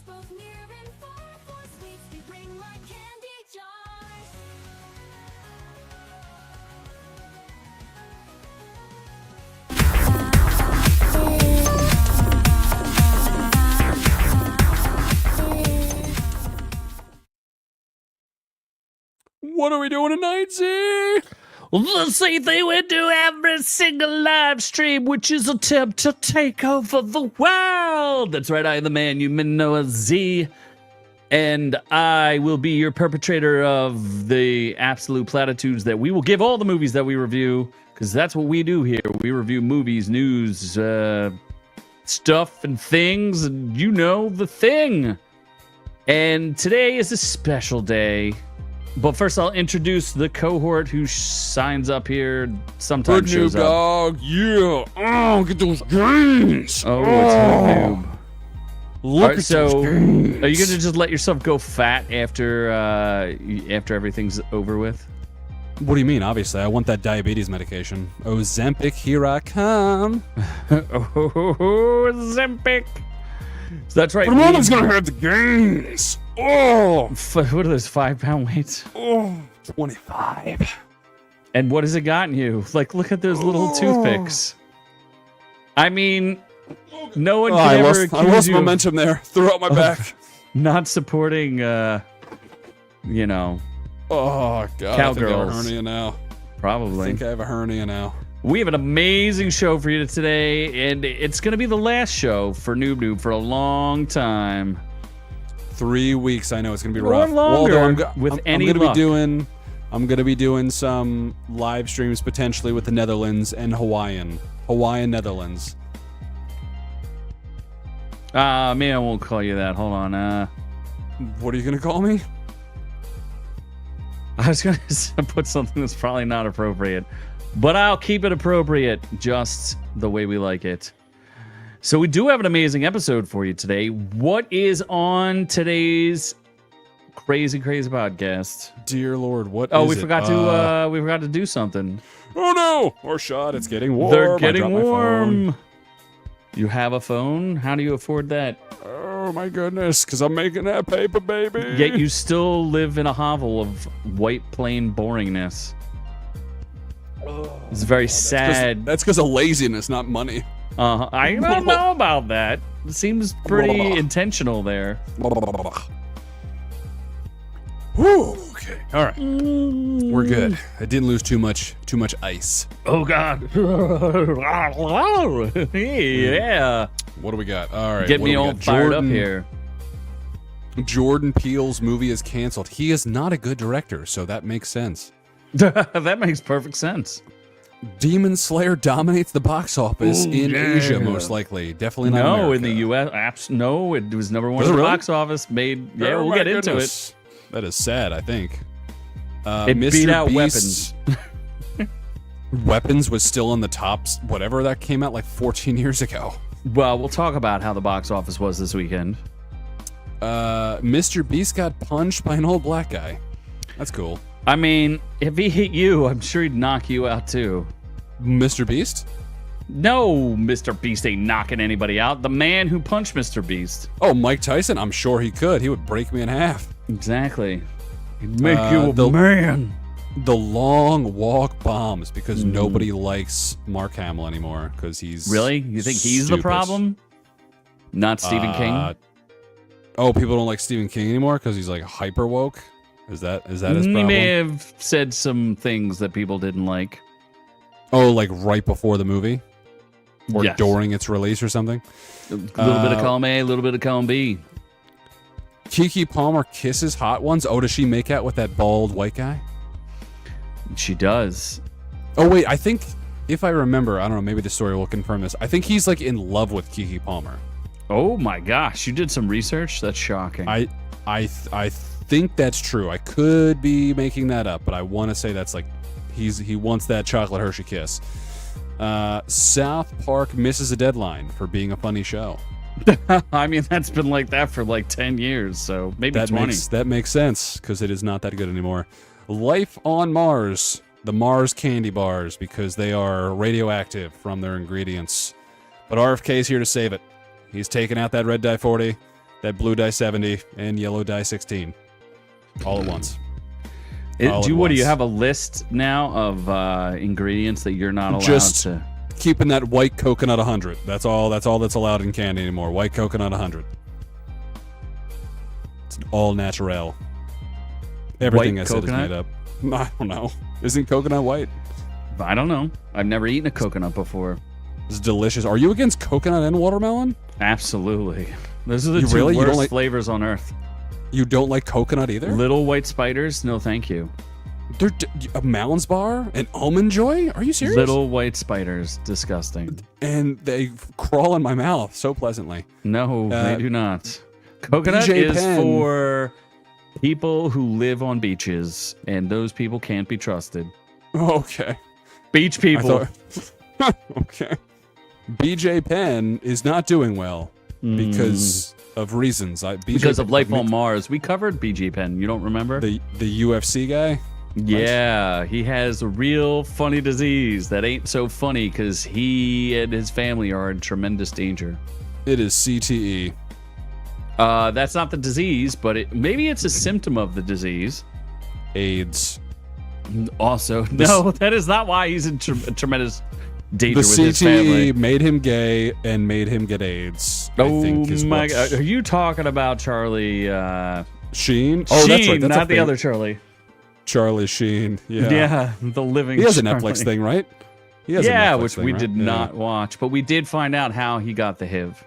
both near and far. For sweets we bring like candy jars. What are we doing tonight, Z? The same thing we do every single live stream, which is attempt to take over the world. That's right, I am the man you may know as Z, and I will be your perpetrator of the absolute platitudes that we will give all the movies that we review, because that's what we do here. We review movies, news, stuff, and things, and you know the thing. And today is a special day. But first, I'll introduce the cohort who signs up here. Sometimes Good noob shows up. dog, yeah. Oh, get those games. Oh, it's Hood Noob. Look All right, at so those games. are you gonna just let yourself go fat after everything's over with? What do you mean? Obviously, I want that diabetes medication. Ozempic, here I come. Oh, Zempic. So that's right. But Mama's gonna have the games. Oh, What are those 5-pound weights? oh, 25. And what has it gotten you? Like, look at those little toothpicks. I mean, no one can I ever lost accuse you of momentum there. Threw out my back. not supporting, you know, Oh, God. Cowgirls. I think I have a hernia now. I probably. think I have a hernia now. We have an amazing show for you today, and it's going to be the last show for Noob Noob for a long time. 3 weeks. I know it's gonna be Or rough. longer, Although with I'm any gonna luck. I'm gonna be doing some live streams potentially with the Netherlands and Hawaiian, Netherlands. Maybe I won't call you that. Hold on. What are you gonna call me? I was going to put something that's probably not appropriate, but I'll keep it appropriate just the way we like it. So we do have an amazing episode for you today. What is on today's crazy podcast? Dear Lord, what? Oh, is we it? forgot to do something. Oh no! Or shot. It's getting warm. They're I getting dropped my phone. warm. You have a phone? How do you afford that? Oh my goodness! Because I'm making that paper, baby. Yet you still live in a hovel of white plain boringness. It's very sad. That's because of laziness, not money. I don't know about that. It seems pretty intentional there. Whew, okay. All right. We're good. I didn't lose too much ice. Oh God! Yeah, What do we got? All right. get what me do we all got? fired up here. Jordan Peele's movie is canceled. He is not a good director, so that makes sense. That makes perfect sense. Demon Slayer dominates the box office in Asia, most likely. Definitely not No, America. in the U.S., no, it was number one Was in it the really? box office. Made, yeah, Oh we'll my get into it. goodness. That is sad, I think. It Mr. beat out Beast- Weapons was still in the tops, whatever that came out like 14 years ago. Well, we'll talk about how the box office was this weekend. Mr. Beast got punched by an old black guy. That's cool. I mean, if he hit you, I'm sure he'd knock you out too. Mr. Beast? No, Mr. Beast ain't knocking anybody out. The man who punched Mr. Beast. Oh, Mike Tyson? I'm sure he could. He would break me in half. Exactly. He'd make you a the- man. The long walk bombs because nobody likes Mark Hamill anymore because he's Really? You think he's the stupid. problem? Not Stephen King? Oh, people don't like Stephen King anymore because he's like hyper woke. Is that his He problem? may have said some things that people didn't like. Oh, like right before the movie? Or Yes. during its release or something? A little bit of column A, a little bit of column B. Keke Palmer kisses hot ones. Oh, does she make out with that bald white guy? She does. Oh, wait, I think, if I remember, I don't know, maybe the story will confirm this. I think he's like in love with Keke Palmer. Oh my gosh, you did some research? That's shocking. I think that's true. I could be making that up, but I want to say that's like he wants that chocolate Hershey kiss. South Park misses a deadline for being a funny show. I mean, that's been like that for like 10 years, so maybe 20. That makes sense because it is not that good anymore. Life on Mars, the Mars candy bars, because they are radioactive from their ingredients. But RFK is here to save it. He's taken out that red dye 40. that blue dye 70 and yellow dye 16, all at once. Do you have a list now of ingredients that you're not allowed Just to? keeping that white coconut 100. That's all that's allowed in candy anymore. White coconut 100. It's all natural. Everything White I said coconut? is made up. I don't know. Isn't coconut white? I don't know. I've never eaten a coconut before. It's delicious. Are you against coconut and watermelon? Absolutely. Those are the two really? You don't worst like- flavors on earth. You don't like coconut either? Little white spiders? No, thank you. They're a Mounds bar and Almond Joy? Are you serious? Little white spiders. Disgusting. And they crawl in my mouth so pleasantly. No, they do not. Coconut BJ is Penn. for people who live on beaches, and those people can't be trusted. Okay. Beach people. Okay. BJ Penn is not doing well because of reasons. Because of life on Mars. We covered BG Penn. You don't remember? The UFC guy? Yeah, he has a real funny disease that ain't so funny because he and his family are in tremendous danger. It is CTE. That's not the disease, but maybe it's a symptom of the disease. AIDS. Also, no, that is not why he's in tremendous danger The with his family. CTE made him gay and made him get AIDS. I Oh think is my what's- God. Are you talking about Charlie Sheen? Oh, Sheen, that's right. That's not a the thing. other Charlie. Charlie Sheen. Yeah. Yeah, the living He has a Charlie. Netflix thing, right? He has a Yeah, Netflix which thing, we right? did Yeah. not watch, but we did find out how he got the HIV.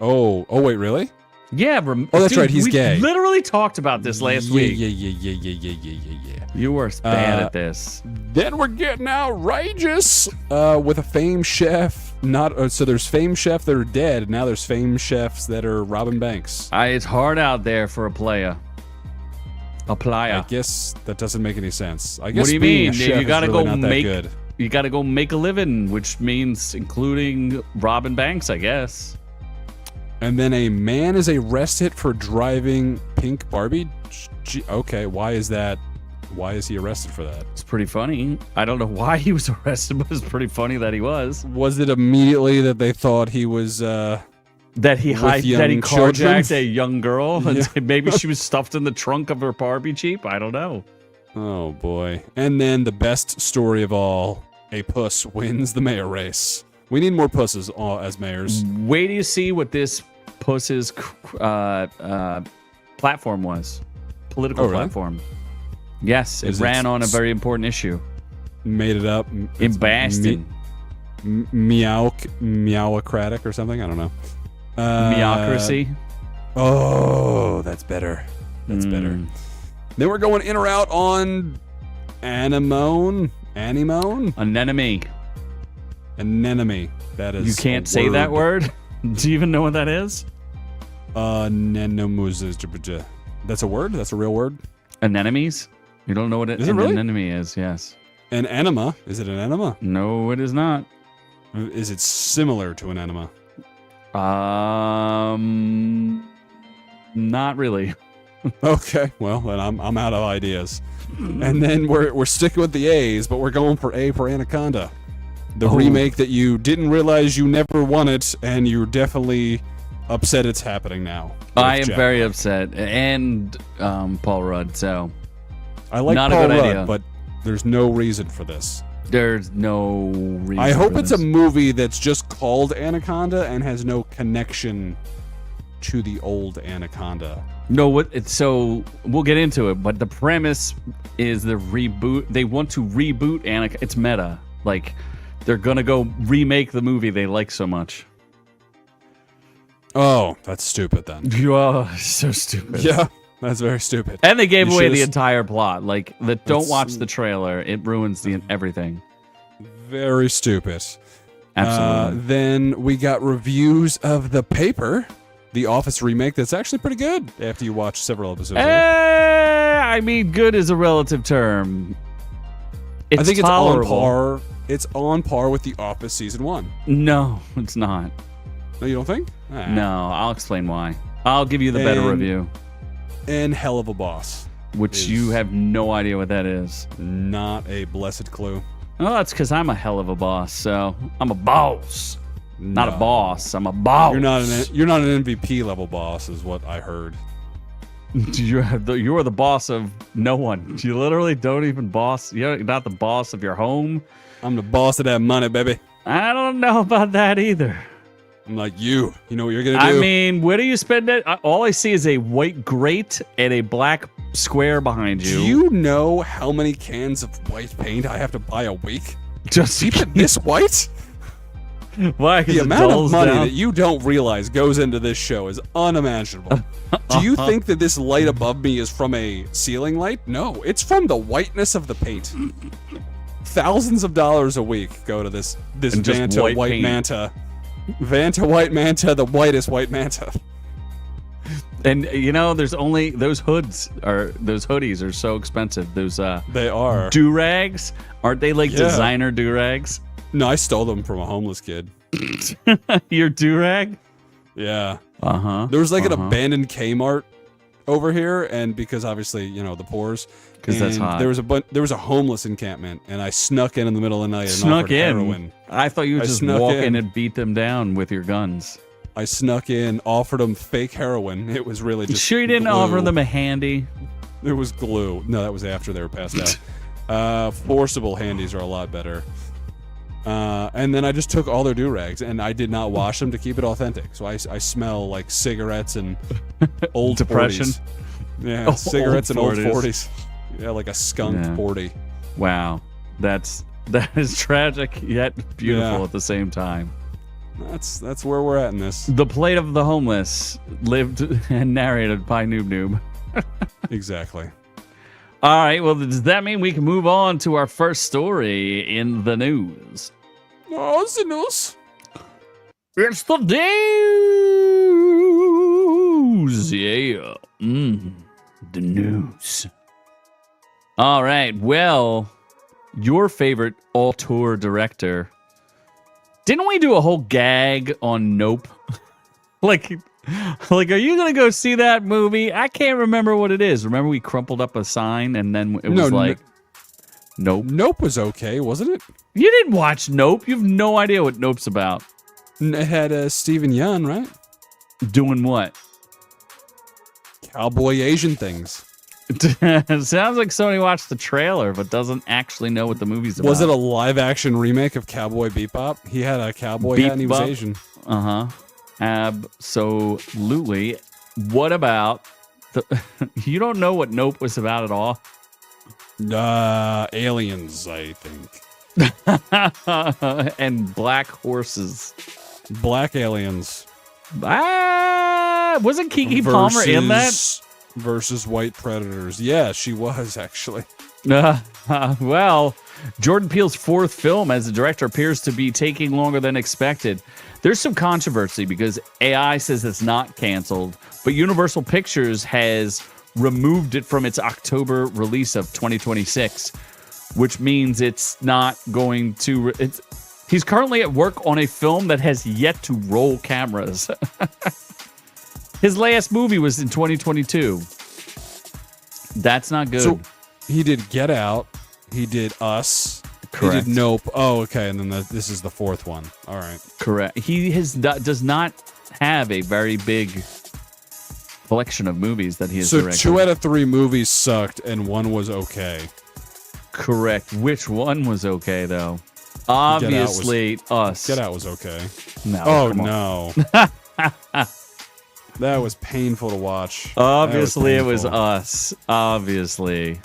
Oh, wait, really? Yeah, that's right, he's we gay. Literally talked about this last week. Yeah. You were bad at this. Then we're getting outrageous with a famed chef. So there's famed chefs that are dead. Now there's famed chefs that are robbing banks. It's hard out there for a player. A playa. I guess that doesn't make any sense. I guess What do you being mean? a chef You gotta is really go not that make. good. You gotta go make a living, which means including robbing banks, I guess. And then a man is arrested for driving pink Barbie. Okay, why is that? Why is he arrested for that? It's pretty funny. I don't know why he was arrested, but it's pretty funny that he was. Was it immediately that they thought he was? That he With that he young children? carjacked a young girl, and Yeah. maybe she was stuffed in the trunk of her Barbie Jeep. I don't know. Oh boy! And then the best story of all: a puss wins the mayor race. We need more pusses as mayors. Wait till you see what this puss's platform was. Political Oh, really? platform. Yes, it Is it ran on a very important issue. Made it up. In Boston. Meowocratic or something. I don't know. Meocracy. Oh, that's better. That's better. Then we're going in or out on Anemone. Anemone. Anemone. That is. You can't say that word? Do you even know what that is? Anemone. That's a word? That's a real word? Anemones? You don't know what Is it really? an anemone is, yes. An enema. Is it an enema? No, it is not. Is it similar to an enema? Not really. Okay, well then I'm out of ideas. And then we're sticking with the A's, but we're going for A for Anaconda, the remake that you didn't realize you never wanted, and you're definitely upset it's happening now. I am Jack very Black. upset. And Paul Rudd, so I like not a Paul good Rudd, idea. but there's no reason for this. there's no reason. I hope for it's this. a movie that's just called Anaconda and has no connection to the old Anaconda. No, so we'll get into it, but the premise is the reboot. They want to reboot Anaconda. It's meta. Like, they're gonna go remake the movie they like so much. Oh, that's stupid then. Oh, so stupid. Yeah, that's very stupid. And they gave You away should've the s- entire plot. Like, don't watch the trailer. It ruins everything. Very stupid. Absolutely. Then we got reviews of The Paper, the Office remake that's actually pretty good after you watch several episodes of it. I mean, good is a relative term. It's I think tolerable. it's on par. It's on par with The Office season 1. No, it's not. No, you don't think? Ah. No, I'll explain why. I'll give you the better And- review, And Helluva Boss. which is- you have no idea what that is. Not a blessed clue. Well, that's because I'm a hell of a boss, so I'm a boss. Not a No. boss. I'm a boss. You're not an MVP level boss, is what I heard. You are the boss of no one. You literally don't even boss. You're not the boss of your home. I'm the boss of that money, baby. I don't know about that either. I'm like you. You know what you're gonna do? I mean, where do you spend it? All I see is a white grate and a black square behind you. Do you know how many cans of white paint I have to buy a week? Just Keep it this white? Why? 'Cause The it amount of dulls money down? that you don't realize goes into this show is unimaginable. Do you think that this light above me is from a ceiling light? No, it's from the whiteness of the paint. Thousands of dollars a week go to this And just Vanta white white paint. manta. Vanta white manta, the whitest white manta. And you know, there's only those hoodies are so expensive. Those They are. do-rags, aren't they like Yeah. designer do-rags? No, I stole them from a homeless kid. Your do-rag? Yeah. Uh-huh. There was like an abandoned Kmart over here, and because obviously, you know, the poors. 'Cause that's and hot. There was a homeless encampment, and I snuck in the middle of the night and Snuck offered in. heroin. I thought you would I just snuck walk in. in and beat them down with your guns. I snuck in, offered them fake heroin. It was really just Sure you didn't glue. offer them a handy? It was glue. No, that was after they were passed out. Forcible handies are a lot better. And then I just took all their do-rags, and I did not wash them to keep it authentic. So I smell like cigarettes and old Depression? 40s. Yeah, Old cigarettes and old 40s. 40s. Yeah, like a skunk Yeah. 40. Wow. That is tragic yet beautiful Yeah. at the same time. That's where we're at in this. The Plate of the Homeless, lived and narrated by Noob Noob. Exactly. All right, well, does that mean we can move on to our first story in the news? Oh, it's the news. It's the news. Yeah. The news. All right, well, your favorite auteur director. Didn't we do a whole gag on Nope? like, are you going to go see that movie? I can't remember what it is. Remember we crumpled up a sign and then it was like, Nope. Nope was okay, wasn't it? You didn't watch Nope. You have no idea what Nope's about. It had Steven Yeun, right? Doing what? Cowboy Asian things. It sounds like somebody watched the trailer but doesn't actually know what the movie's about. Was it a live action remake of Cowboy Bebop? He had a cowboy hat and he was Bebop? Asian. Uh-huh. Absolutely. What about the you don't know what Nope was about at all? Aliens, I think. And black horses. Black aliens. Wasn't Keke Palmer in that? Versus white predators. Yeah, she was actually. Well, Jordan Peele's fourth film as a director appears to be taking longer than expected. There's some controversy because AI says it's not canceled, but Universal Pictures has removed it from its October release of 2026, which means it's not going to. He's currently at work on a film that has yet to roll cameras. His last movie was in 2022. That's not good. So he did Get Out. He did Us. Correct. He did Nope. Oh, okay. And then this is the fourth one. All right. Correct. He does not have a very big collection of movies that he has So directed. 2 out of 3 movies sucked, and 1 was okay. Correct. Which one was okay though? Obviously, Us. Get Out was okay. No. Oh come on. no. That was painful to watch. Obviously, it was painful. Us. Obviously.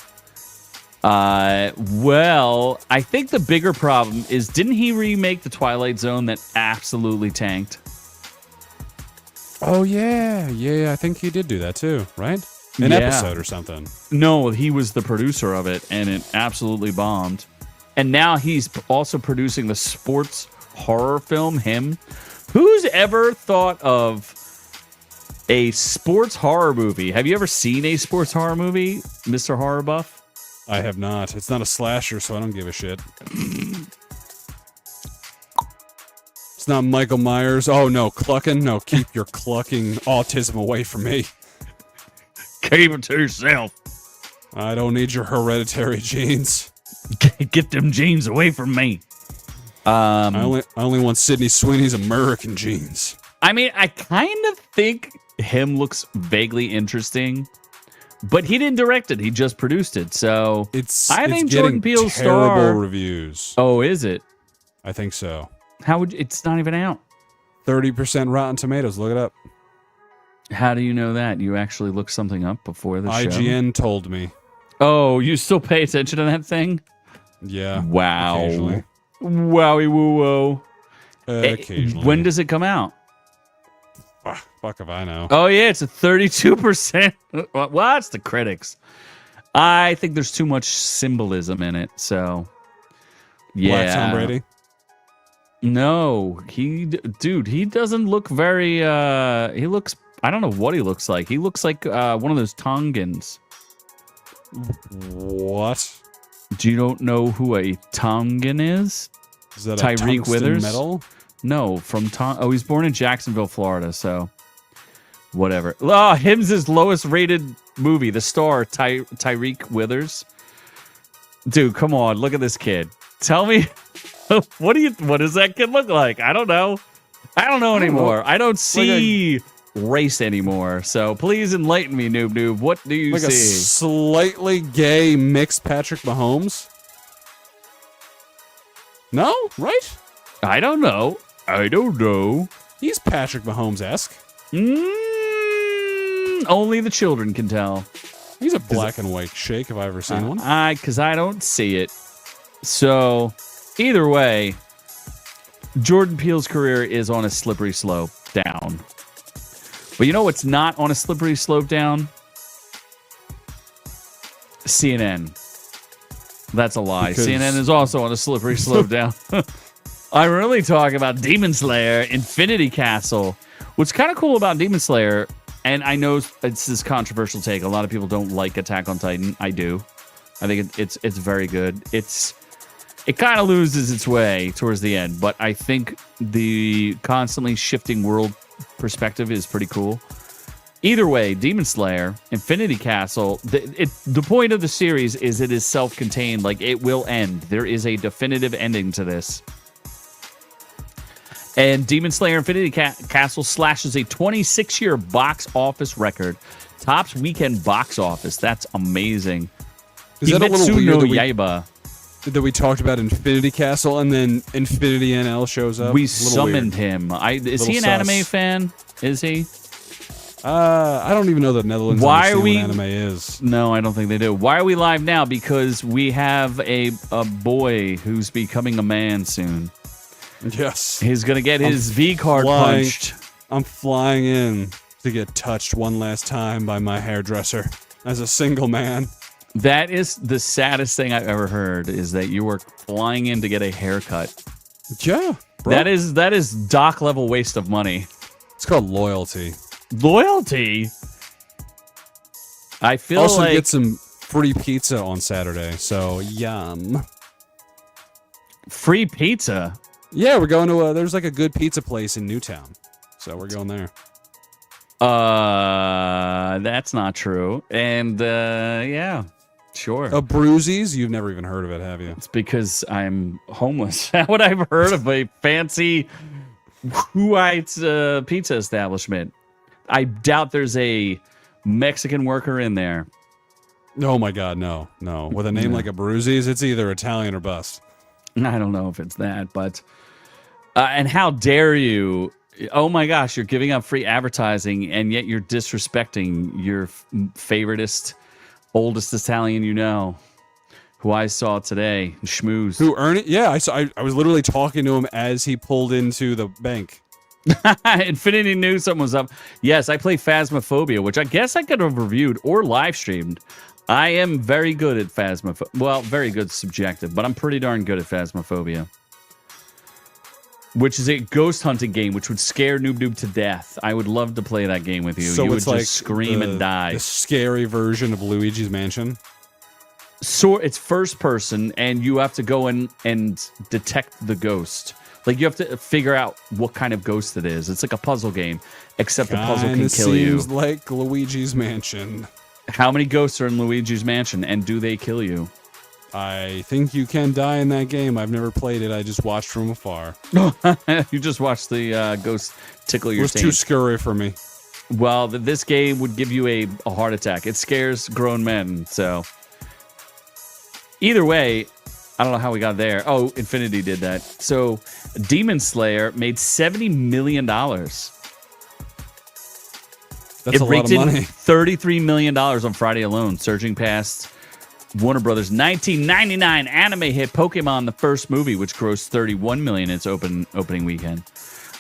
Well, I think the bigger problem is, didn't he remake The Twilight Zone that absolutely tanked? Oh yeah, yeah. I think he did do that too, right? An Yeah. episode or something. No, he was the producer of it, and it absolutely bombed. And now he's also producing the sports horror film, Him. Who's ever thought of a sports horror movie? Have you ever seen a sports horror movie, Mr. Horror Buff? I have not. It's not a slasher, so I don't give a shit. It's not Michael Myers. Oh no, clucking. No, keep your clucking autism away from me. Keep it to yourself. I don't need your hereditary genes. Get them genes away from me. I only want Sydney Sweeney's American jeans. I mean, I kind of think him looks vaguely interesting, but he didn't direct it. He just produced it. So I think Jordan Peele's terrible star. reviews. Oh, is it? I think so. How would it's not even out? 30% Rotten Tomatoes. Look it up. How do you know that? You actually looked something up before the show? IGN told me. Oh, you still pay attention to that thing? Yeah. Wow. Occasionally. Wowie woo woo. Occasionally. When does it come out? Fuck if I know. Oh, yeah, it's a 32%. Well, it's the critics. I think there's too much symbolism in it, so... Yeah. Black Tom Brady? No. He doesn't look very... he looks... I don't know what he looks like. He looks like one of those Tongans. What? Do you don't know who a Tongan is? Is that Tyreek a Withers? metal? No, from Oh, he's born in Jacksonville, Florida, so whatever. Oh, him's lowest rated movie, The Star, Tyreek Withers. Dude, come on, look at this kid. Tell me, what does that kid look like? I don't know. I don't know anymore. I don't see race anymore. So please enlighten me, noob. What do you see? A slightly gay mixed Patrick Mahomes? No, right? I don't know. He's Patrick Mahomes-esque. Only the children can tell. He's a black and white shake if I've ever seen one. Because I don't see it. So, either way, Jordan Peele's career is on a slippery slope down. But you know what's not on a slippery slope down? CNN. That's a lie. Because... CNN is also on a slippery slope down. I'm really talking about Demon Slayer Infinity Castle. What's kind of cool about Demon Slayer, and I know it's this controversial take. A lot of people don't like Attack on Titan. I do. I think it's very good. It kind of loses its way towards the end, but I think the constantly shifting world perspective is pretty cool. Either way, Demon Slayer, Infinity Castle, the point of the series is it is self-contained. Like, it will end. There is a definitive ending to this. And Demon Slayer Infinity Castle slashes a 26-year box office record. Tops weekend box office. That's amazing. Is that a little weird that we talked about Infinity Castle and then Infinity NL shows up? We summoned him. Is he an anime fan? Is he? I don't even know the Netherlands understand what anime is. No, I don't think they do. Why are we live now? Because we have a boy who's becoming a man soon. Yes. He's going to get his V card punched. I'm flying in to get touched one last time by my hairdresser as a single man. That is the saddest thing I've ever heard, is that you were flying in to get a haircut. Yeah. Bro. That is doc level waste of money. It's called loyalty. Loyalty? I feel also like... get some free pizza on Saturday, so yum. Free pizza? Yeah, we're going to there's like a good pizza place in Newtown. So we're going there. That's not true. And yeah, sure. A Bruisies? You've never even heard of it, have you? It's because I'm homeless. How would I have heard of a fancy white pizza establishment? I doubt there's a Mexican worker in there. Oh my God, no. With a name like a Bruisies, it's either Italian or bust. I don't know if it's that, but and how dare you? Oh my gosh, you're giving up free advertising, and yet you're disrespecting your favoritist, oldest Italian you know, who I saw today, Schmooze. Who earned it? Yeah, I was literally talking to him as he pulled into the bank. Infinity knew something was up. Yes, I play Phasmophobia, which I guess I could have reviewed or live streamed. I am very good at Phasmophobia. Well, very good subjective, but I'm pretty darn good at Phasmophobia. Which is a ghost hunting game, which would scare Noob to death. I would love to play that game with you. So you it's would like just scream and die. The scary version of Luigi's Mansion. So it's first person, and you have to go in and detect the ghost. Like, you have to figure out what kind of ghost it is. It's like a puzzle game, except the puzzle can kill you. Seems like Luigi's Mansion. How many ghosts are in Luigi's Mansion, and do they kill you? I think you can die in that game. I've never played it. I just watched from afar. You just watched the ghost tickle It your was too taint. scary for me. Well, this game would give you a heart attack. It scares grown men. So either way, I don't know how we got there. Oh, Infinity did that. So Demon Slayer made $70 million. That's It a lot raked of in money. $33 million on Friday alone, surging past Warner Brothers' 1999 anime hit Pokemon, the first movie, which grossed $31 million in its opening weekend.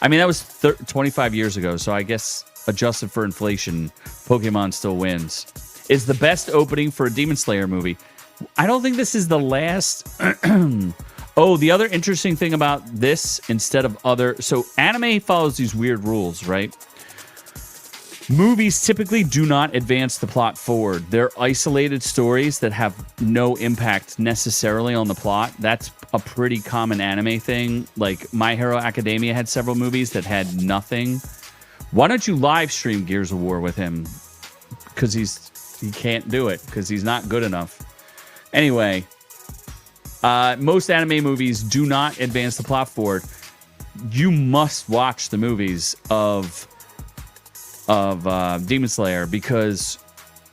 I mean, that was 25 years ago, so I guess adjusted for inflation, Pokemon still wins. It's the best opening for a Demon Slayer movie. I don't think this is the last. Oh, the other interesting thing about this, instead of other... So anime follows these weird rules, right? Movies typically do not advance the plot forward. They're isolated stories that have no impact necessarily on the plot. That's a pretty common anime thing. Like My Hero Academia had several movies that had nothing. Why don't you live stream Gears of War with him? Because he can't do it because he's not good enough. Anyway, most anime movies do not advance the plot forward. You must watch the movies of Demon Slayer because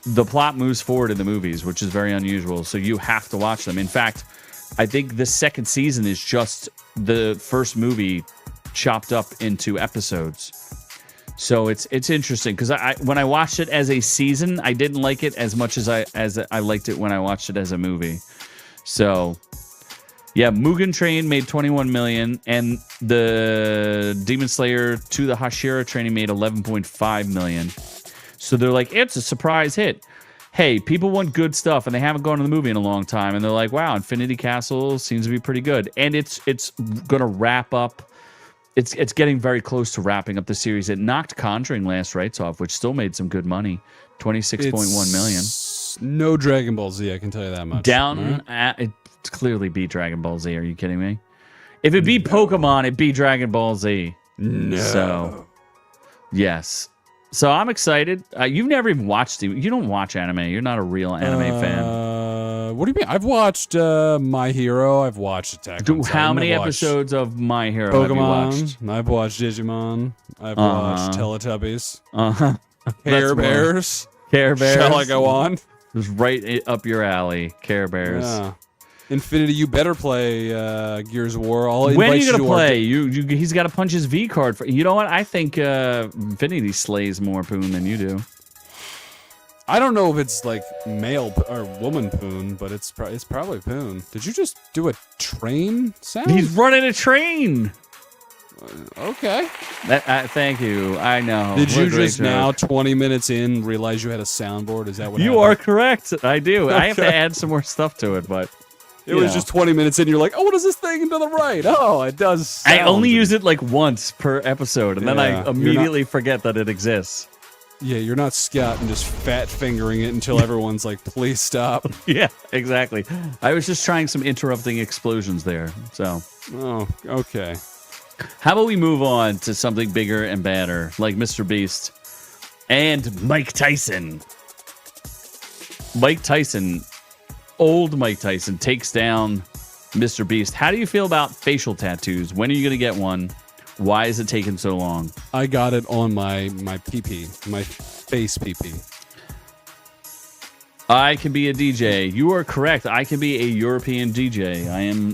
the plot moves forward in the movies, which is very unusual. So you have to watch them. In fact, I think the second season is just the first movie chopped up into episodes. So it's interesting because when I watched it as a season, I didn't like it as much as I liked it when I watched it as a movie. So yeah, Mugen Train made $21 million, and the Demon Slayer to the Hashira Training made $11.5 million. So they're like, it's a surprise hit. Hey, people want good stuff, and they haven't gone to the movie in a long time, and they're like, wow, Infinity Castle seems to be pretty good, and it's gonna wrap up. It's getting very close to wrapping up the series. It knocked Conjuring Last Rites off, which still made some good money, $26.1 million. No Dragon Ball Z, I can tell you that much. It clearly beat Dragon Ball Z. Are you kidding me? If it beat Pokemon, it beat Dragon Ball Z. No. So, yes. So I'm excited. You've never even watched it. You don't watch anime. You're not a real anime fan. What do you mean? I've watched My Hero. I've watched Attack on Titan. How many I've watched episodes of My Hero Pokemon. have you watched? I've watched Digimon. I've watched Teletubbies. Uh-huh. Care Bears. Care Bears. Shall I go on? Just right up your alley. Care Bears. Yeah. Infinity, you better play Gears of War. When are you gonna play? He's got to punch his V card. You know what? I think Infinity slays more Poon than you do. I don't know if it's like male or woman Poon, but it's probably Poon. Did you just do a train sound? He's running a train. Okay. Thank you. I know. Did What a you great just joke. now, 20 minutes in, realize you had a soundboard? Is that what You happened? are correct. I do. I have to Okay. add some more stuff to it, but It was just 20 minutes in. You're like, oh, what is this thing to the right? Oh, it does. I only sound. use it like once per episode, and then Yeah, I you're immediately forget that it exists. Yeah, you're not Scott and just fat fingering it until everyone's like, please stop. Yeah, exactly. I was just trying some interrupting explosions there. So, Oh, okay. how about we move on to something bigger and badder, like Mr. Beast and Mike Tyson. Old Mike Tyson takes down Mr. Beast. How do you feel about facial tattoos? When are you going to get one? Why is it taking so long? I got it on my pee-pee, my face pee-pee. I can be a DJ. You are correct. I can be a European DJ.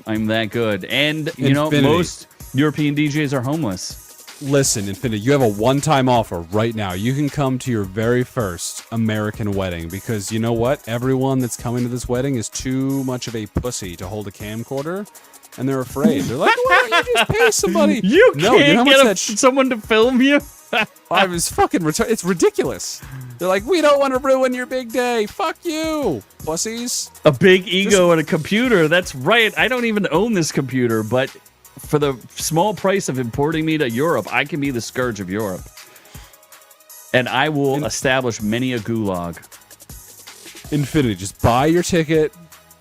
I'm that good. And you know, Infinity. most European DJs are homeless. Listen, Infinity, you have a one-time offer right now. You can come to your very first American wedding because you know what? Everyone that's coming to this wedding is too much of a pussy to hold a camcorder, and they're afraid. They're like, why don't you just pay somebody? You No, you know can't how much get that someone to film you. I was fucking it's ridiculous. They're like, we don't want to ruin your big day. Fuck you, pussies. A big ego and a computer. That's right. I don't even own this computer, but for the small price of importing me to Europe, I can be the scourge of Europe. And I will establish many a gulag. Infinity, just buy your ticket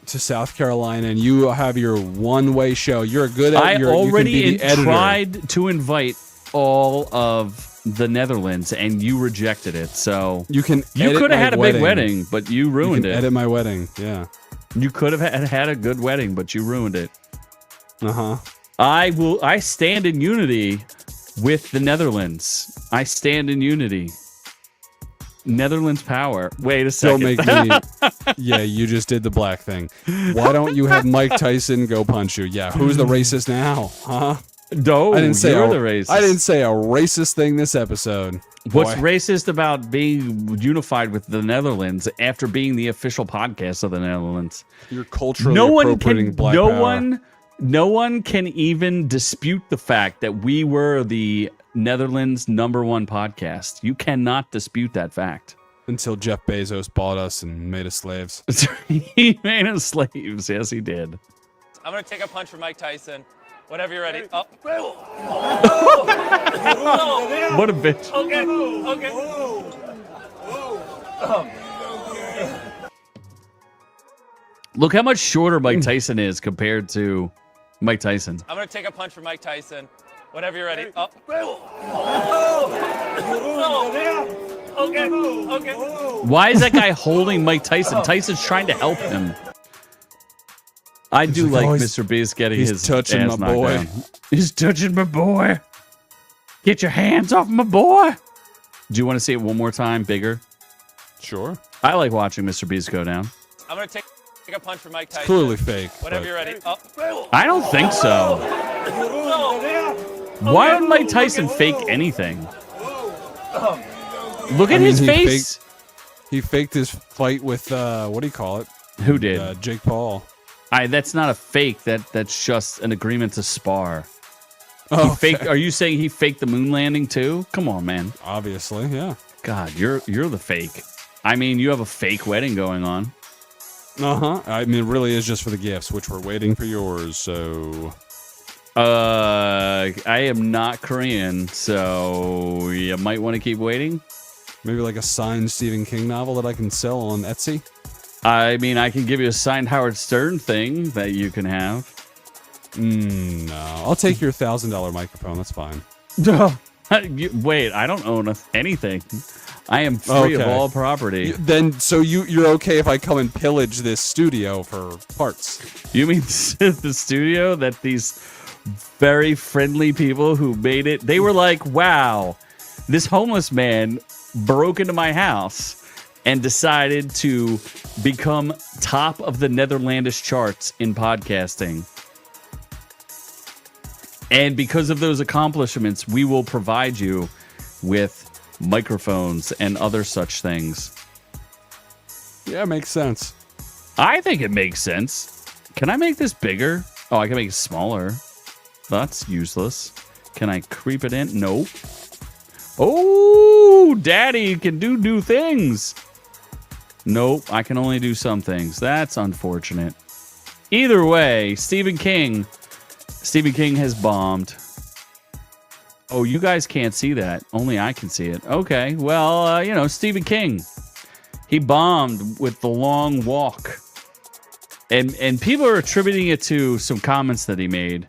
to South Carolina and you have your one-way show. You're good at I you can already be the editor. tried to invite all of the Netherlands, and you rejected it. So You can. you edit could have my had a big wedding, but you ruined You it. can edit my wedding. Yeah. You could have had a good wedding, but you ruined it. Uh-huh. I stand in unity with the Netherlands. I stand in unity. Netherlands power. Wait a second. Don't make me. Yeah, you just did the black thing. Why don't you have Mike Tyson go punch you? Yeah, who's the racist now? Huh? No, I didn't say you're the racist. I didn't say a racist thing this episode. What's Boy. racist about being unified with the Netherlands after being the official podcast of the Netherlands? You're culturally appropriating black power. No one can even dispute the fact that we were the Netherlands #1 podcast. You cannot dispute that fact. Until Jeff Bezos bought us and made us slaves. He made us slaves. Yes, he did. I'm gonna take a punch from Mike Tyson. Whenever you're ready. Up. What a bitch. Okay. Look how much shorter Mike Tyson is compared to Mike Tyson. I'm gonna take a punch from Mike Tyson. Whenever you're ready. Up. Okay. Why is that guy holding Mike Tyson? Tyson's trying to help him. I do like Mr. Beast getting he's his touching ass my knocked boy. down. He's touching my boy. Get your hands off my boy. Do you want to see it one more time, bigger? Sure. I like watching Mr. Beast go down. I'm gonna take a punch from Mike Tyson. Clearly fake. Whenever but- you're ready. Up. I don't think so. Why would Mike Tyson fake anything? Look at his he face. He faked his fight with what do you call it? Who did? Jake Paul. That's not a fake. That's just an agreement to spar. Oh, He faked. Are you saying he faked the moon landing too? Come on, man. obviously, yeah. God, you're the fake. I mean, you have a fake wedding going on. Uh-huh. I mean, it really is just for the gifts, which we're waiting for yours, so... I am not Korean, so you might want to keep waiting. Maybe like a signed Stephen King novel that I can sell on Etsy? I mean, I can give you a signed Howard Stern thing that you can have. No. I'll take your $1,000 microphone. That's fine. Wait, I don't own anything. I am free of Okay. all property. So you're okay if I come and pillage this studio for parts? You mean the studio that these very friendly people who made it, they were like, wow, this homeless man broke into my house and decided to become top of the Netherlandish charts in podcasting. And because of those accomplishments, we will provide you with microphones and other such things. Yeah, makes sense. I think it makes sense. Can I make this bigger? Oh, I can make it smaller. That's useless. Can I creep it in? No. Oh, daddy can do new things. Nope, I can only do some things. That's unfortunate. Either way, Stephen King has bombed. Oh, you guys can't see that. Only I can see it. Okay, well, Stephen King. He bombed with The Long Walk. And people are attributing it to some comments that he made.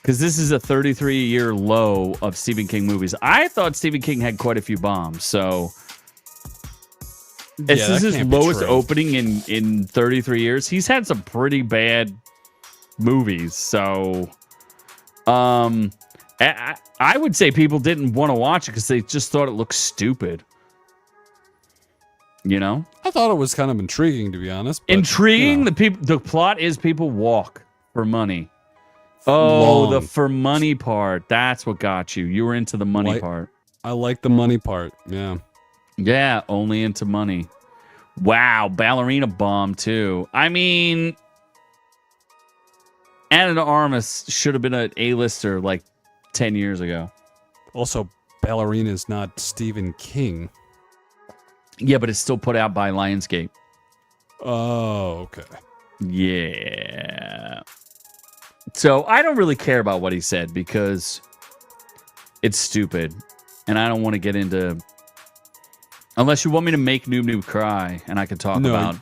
Because this is a 33-year low of Stephen King movies. I thought Stephen King had quite a few bombs, so... This is his lowest opening in 33 years. He's had some pretty bad movies, so... I would say people didn't want to watch it because they just thought it looked stupid. You know? I thought it was kind of intriguing, to be honest. But, Intriguing? you know. The plot is people walk for money. Oh, Long. the for money part. That's what got you. You were into the money Like- part. I like the money part, yeah. Yeah, only into money. Wow, ballerina bomb too. I mean, Anna de Armas should have been an A-lister like 10 years ago. Also, Ballerina's not Stephen King. Yeah, but it's still put out by Lionsgate. Oh, okay. Yeah. So I don't really care about what he said because it's stupid. And I don't want to get into... Unless you want me to make Noob Noob cry and I can talk about...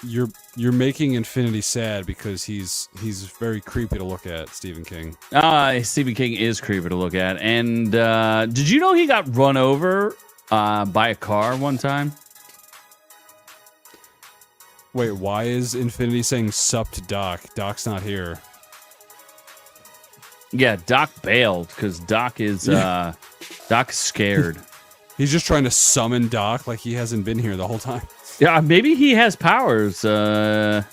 You're making Infinity sad because he's very creepy to look at, Stephen King. Stephen King is creepy to look at. And did you know he got run over by a car one time? Wait, why is Infinity saying sup to Doc? Doc's not here. Yeah, Doc bailed because Doc is Doc's scared. He's just trying to summon Doc like he hasn't been here the whole time. Yeah, maybe he has powers, and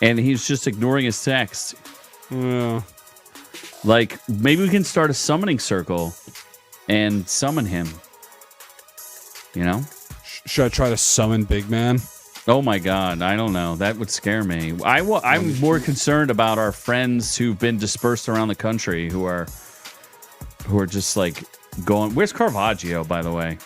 he's just ignoring his text. Yeah. Like, maybe we can start a summoning circle and summon him. You know? Should I try to summon Big Man? Oh my God, I don't know. That would scare me. I'm more concerned about our friends who've been dispersed around the country who are just like going. Where's Caravaggio, by the way?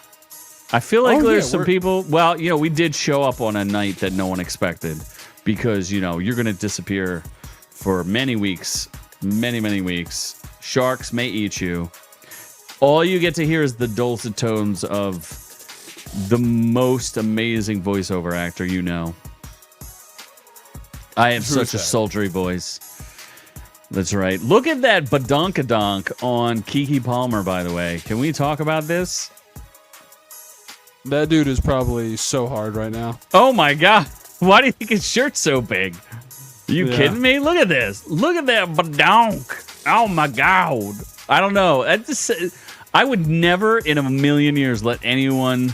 I feel like there's some people. Well, you know, we did show up on a night that no one expected because, you know, you're going to disappear for many weeks, many weeks. Sharks may eat you. All you get to hear is the dulcet tones of the most amazing voiceover actor you know. I have such a sultry voice. That's right. Look at that badonkadonk on Keke Palmer, by the way. Can we talk about this? That dude is probably so hard right now. Oh my God. Why do you think his shirt's so big? Are you kidding me? Look at this. Look at that badonk. Oh my God. I don't know. I would never in a million years let anyone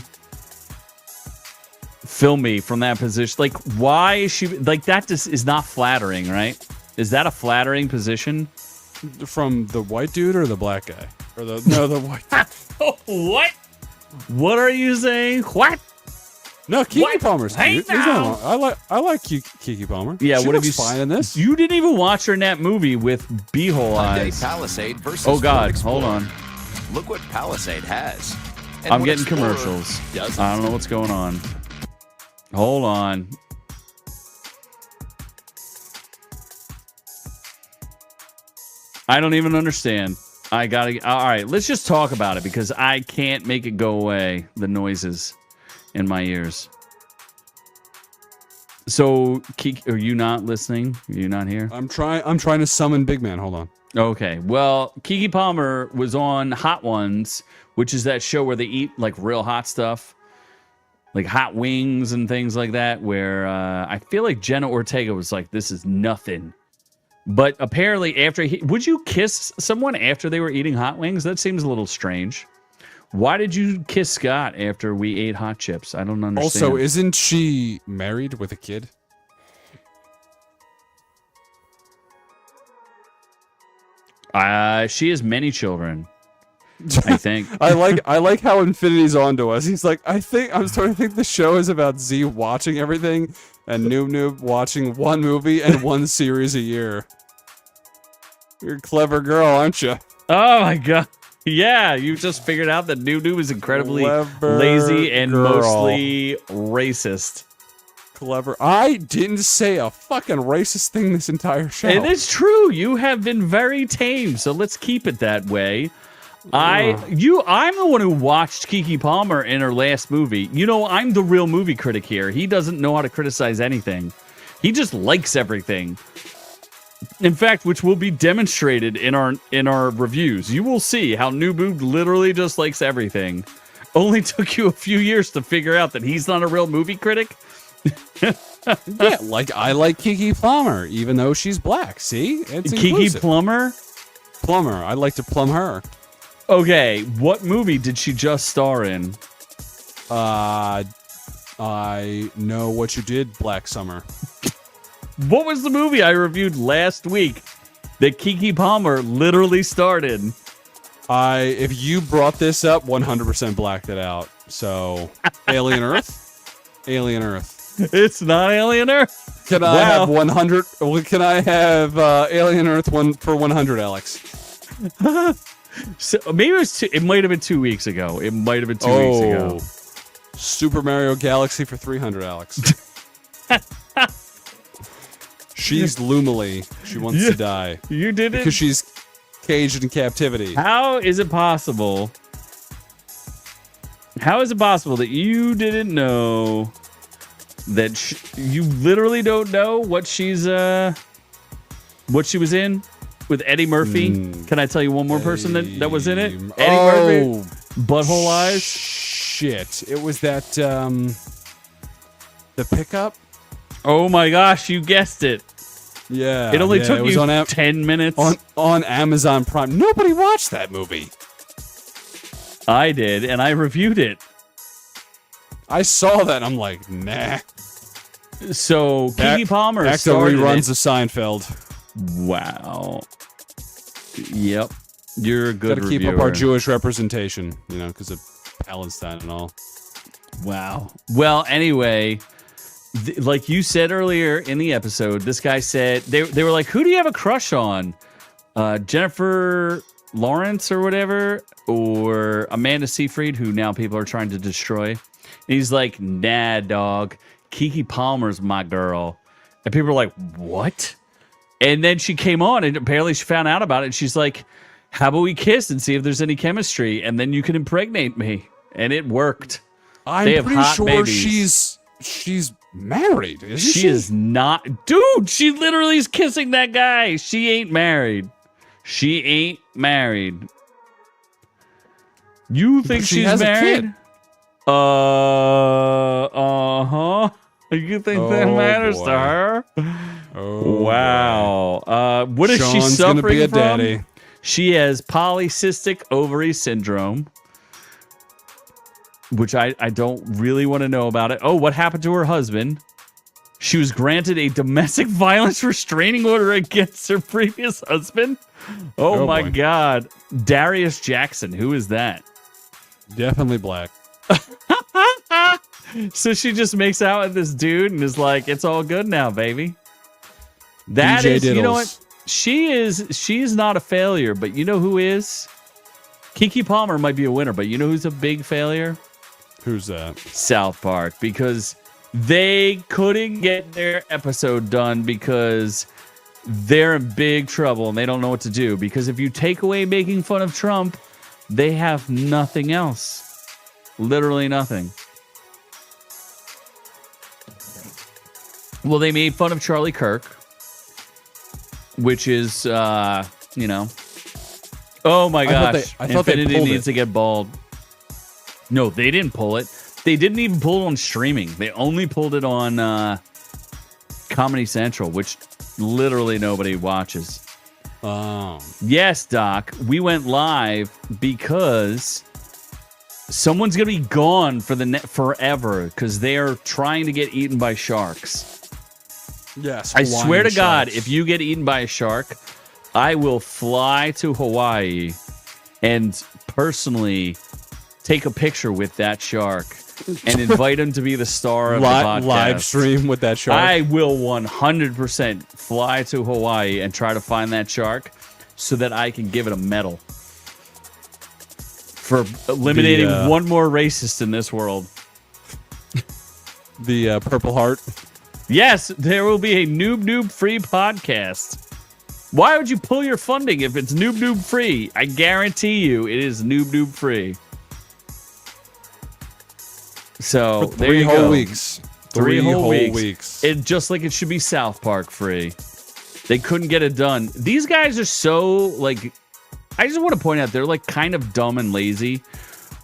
film me from that position. Like, why is she like that? Just is not flattering, right? Is that a flattering position? From the white dude or the black guy? Or the white dude. What? What are you saying? What? No, Keke Palmer's Hey, cute. There's now. no wrong. I like Keke Palmer. Yeah, she what have looks you fine in this? You didn't even watch her in that movie with beehole Hyundai eyes. Palisade versus Oh God, Ford Explorer. hold on. Look what Palisade has. And I'm what getting Explorer commercials. doesn't. I don't know what's going on. Hold on. I don't even understand. I gotta. All right, let's just talk about it because I can't make it go away. The noises in my ears. So, Keke, are you not listening? Are you not here? I'm trying to summon Big Man. Hold on. Okay. Well, Keke Palmer was on Hot Ones, which is that show where they eat like real hot stuff, like hot wings and things like that. Where I feel like Jenna Ortega was like, "This is nothing." But apparently, would you kiss someone after they were eating hot wings? That seems a little strange. Why did you kiss Scott after we ate hot chips? I don't understand. Also, isn't she married with a kid? She has many children, I think. I like how Infinity's onto us. He's like, I'm starting to think the show is about Z watching everything and Noob watching one movie and one series a year. You're a clever girl, aren't you? Oh my God. Yeah, you just figured out that Noob is incredibly Clever lazy and girl. mostly racist. Clever. I didn't say a fucking racist thing this entire show. It is true. You have been very tame, so let's keep it that way. I'm the one who watched Keke Palmer in her last movie. You know, I'm the real movie critic here. He doesn't know how to criticize anything. He just likes everything. In fact, which will be demonstrated in our reviews. You will see how Noob literally just likes everything. Only took you a few years to figure out that he's not a real movie critic. Yeah, like I like Keke Palmer, even though she's black. See? It's Keke inclusive. Plummer? I like to plumb her. Okay, what movie did she just star in? I know what you did, Black Summer. What was the movie I reviewed last week that Keke Palmer literally starred in? If you brought this up, 100% blacked it out. So, Alien Earth? Alien Earth. It's not Alien Earth. Can I have 100? Can I have Alien Earth one for 100, Alex? So maybe it might have been 2 weeks ago. It might have been 2 weeks ago. Super Mario Galaxy for 300, Alex. She's Lumily. She wants to die. You did it? Because she's caged in captivity. How is it possible? How is it possible that you didn't know that you literally don't know what she was in with Eddie Murphy? Can I tell you one more person that was in it? Eddie Murphy. Butthole Eyes. Shit. It was that the pickup. Oh my gosh, you guessed it. Yeah. It only it took was you on 10 minutes. on Amazon Prime. Nobody watched that movie. I did, and I reviewed it. I saw that and I'm like, nah. So, Keke Palmer Back to started reruns it. of Seinfeld. Wow. Yep. You're a good Gotta keep reviewer. up our Jewish representation, because of Palestine and all. Wow. Well, anyway, like you said earlier in the episode, this guy said, they were like, who do you have a crush on? Jennifer Lawrence or whatever? Or Amanda Seyfried, who now people are trying to destroy? And he's like, nah, dog. Keke Palmer's my girl. And people were like, what? And then she came on, and apparently she found out about it. And she's like, how about we kiss and see if there's any chemistry? And then you can impregnate me. And it worked. I'm They have pretty hot sure babies. she's married, isn't she? She is not. Dude, she literally is kissing that guy. She ain't married. She ain't married. You think But she she's has a married? kid. Uh-huh. You think that Oh, matters boy. to her? Oh, Wow. What is she Sean's suffering gonna be a from? daddy. She has polycystic ovary syndrome, which I don't really want to know about it. Oh, what happened to her husband? She was granted a domestic violence restraining order against her previous husband. Oh my boy. God. Darius Jackson. Who is that? Definitely black. So she just makes out with this dude and is like, it's all good now, baby. That DJ is, you know what? Diddles. She's not a failure, but you know who is? Keke Palmer might be a winner, but you know who's a big failure? Who's that? South Park, because they couldn't get their episode done because they're in big trouble and they don't know what to do. Because if you take away making fun of Trump, they have nothing else. Literally nothing. Well, they made fun of Charlie Kirk, which is, oh my gosh. I thought they Infinity pulled needs it. to get bald. No, they didn't pull it. They didn't even pull it on streaming. They only pulled it on Comedy Central, which literally nobody watches. Oh. Yes, Doc, we went live because someone's going to be gone for the forever because they are trying to get eaten by sharks. Yes. I swear to God, sharks. if you get eaten by a shark, I will fly to Hawaii and personally take a picture with that shark and invite him to be the star of the podcast. Live stream with that shark. I will 100% fly to Hawaii and try to find that shark so that I can give it a medal for eliminating one more racist in this world. The Purple Heart. Yes, there will be a noob free podcast. Why would you pull your funding if it's noob free? I guarantee you it is noob free. So For there 3 you whole go. weeks. 3 whole weeks. weeks. It just like it should be South Park free. They couldn't get it done. These guys are so like, I just want to point out they're like kind of dumb and lazy,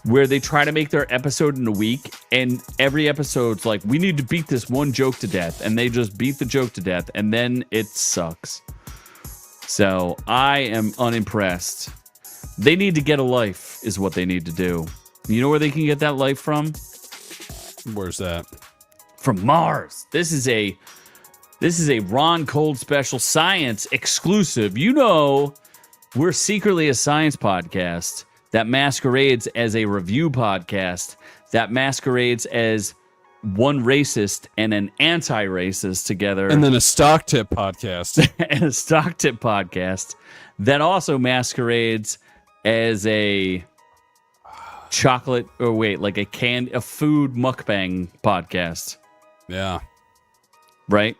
where they try to make their episode in a week, and every episode's like, we need to beat this one joke to death, and they just beat the joke to death, and then it sucks. So I am unimpressed. They need to get a life, is what they need to do. You know where they can get that life from? Where's that? From Mars. This is a Ron Cold special science exclusive. You know, we're secretly a science podcast that masquerades as a review podcast that masquerades as one racist and an anti-racist together. And then a stock tip podcast. And a stock tip podcast that also masquerades as a chocolate or wait, like a food mukbang podcast, Yeah. right?